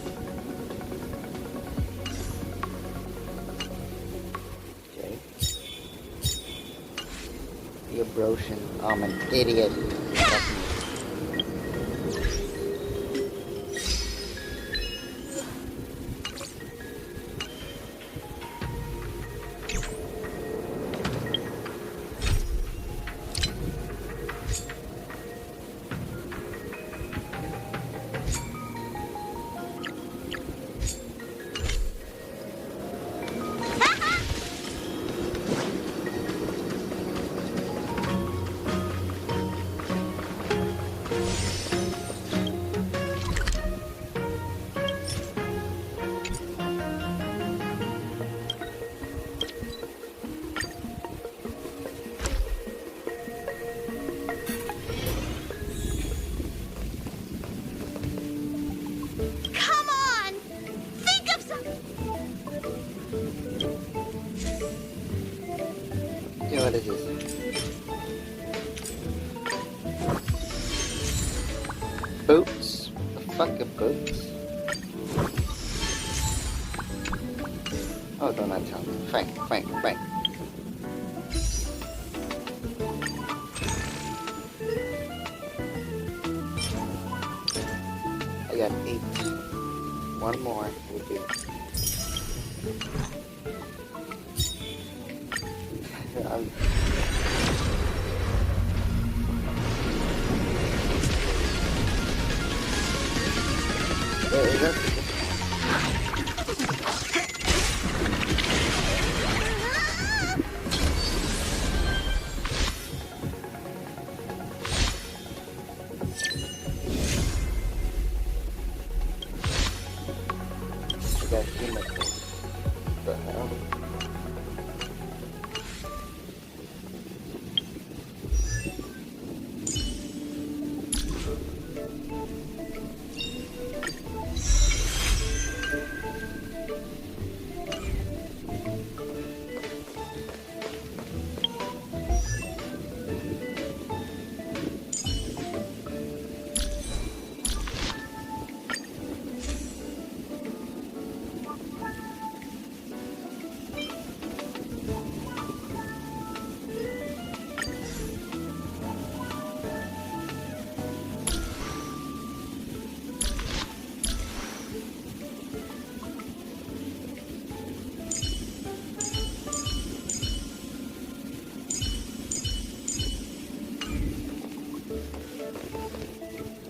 Okay. You brotion. Oh, I'm an idiot. What is this? Boots? The fuck are boots? Oh, don't not tell me. Frank. I got 8. One more will do. The hell?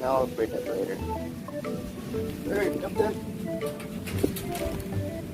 I'll bring it later. Alright, I'm done.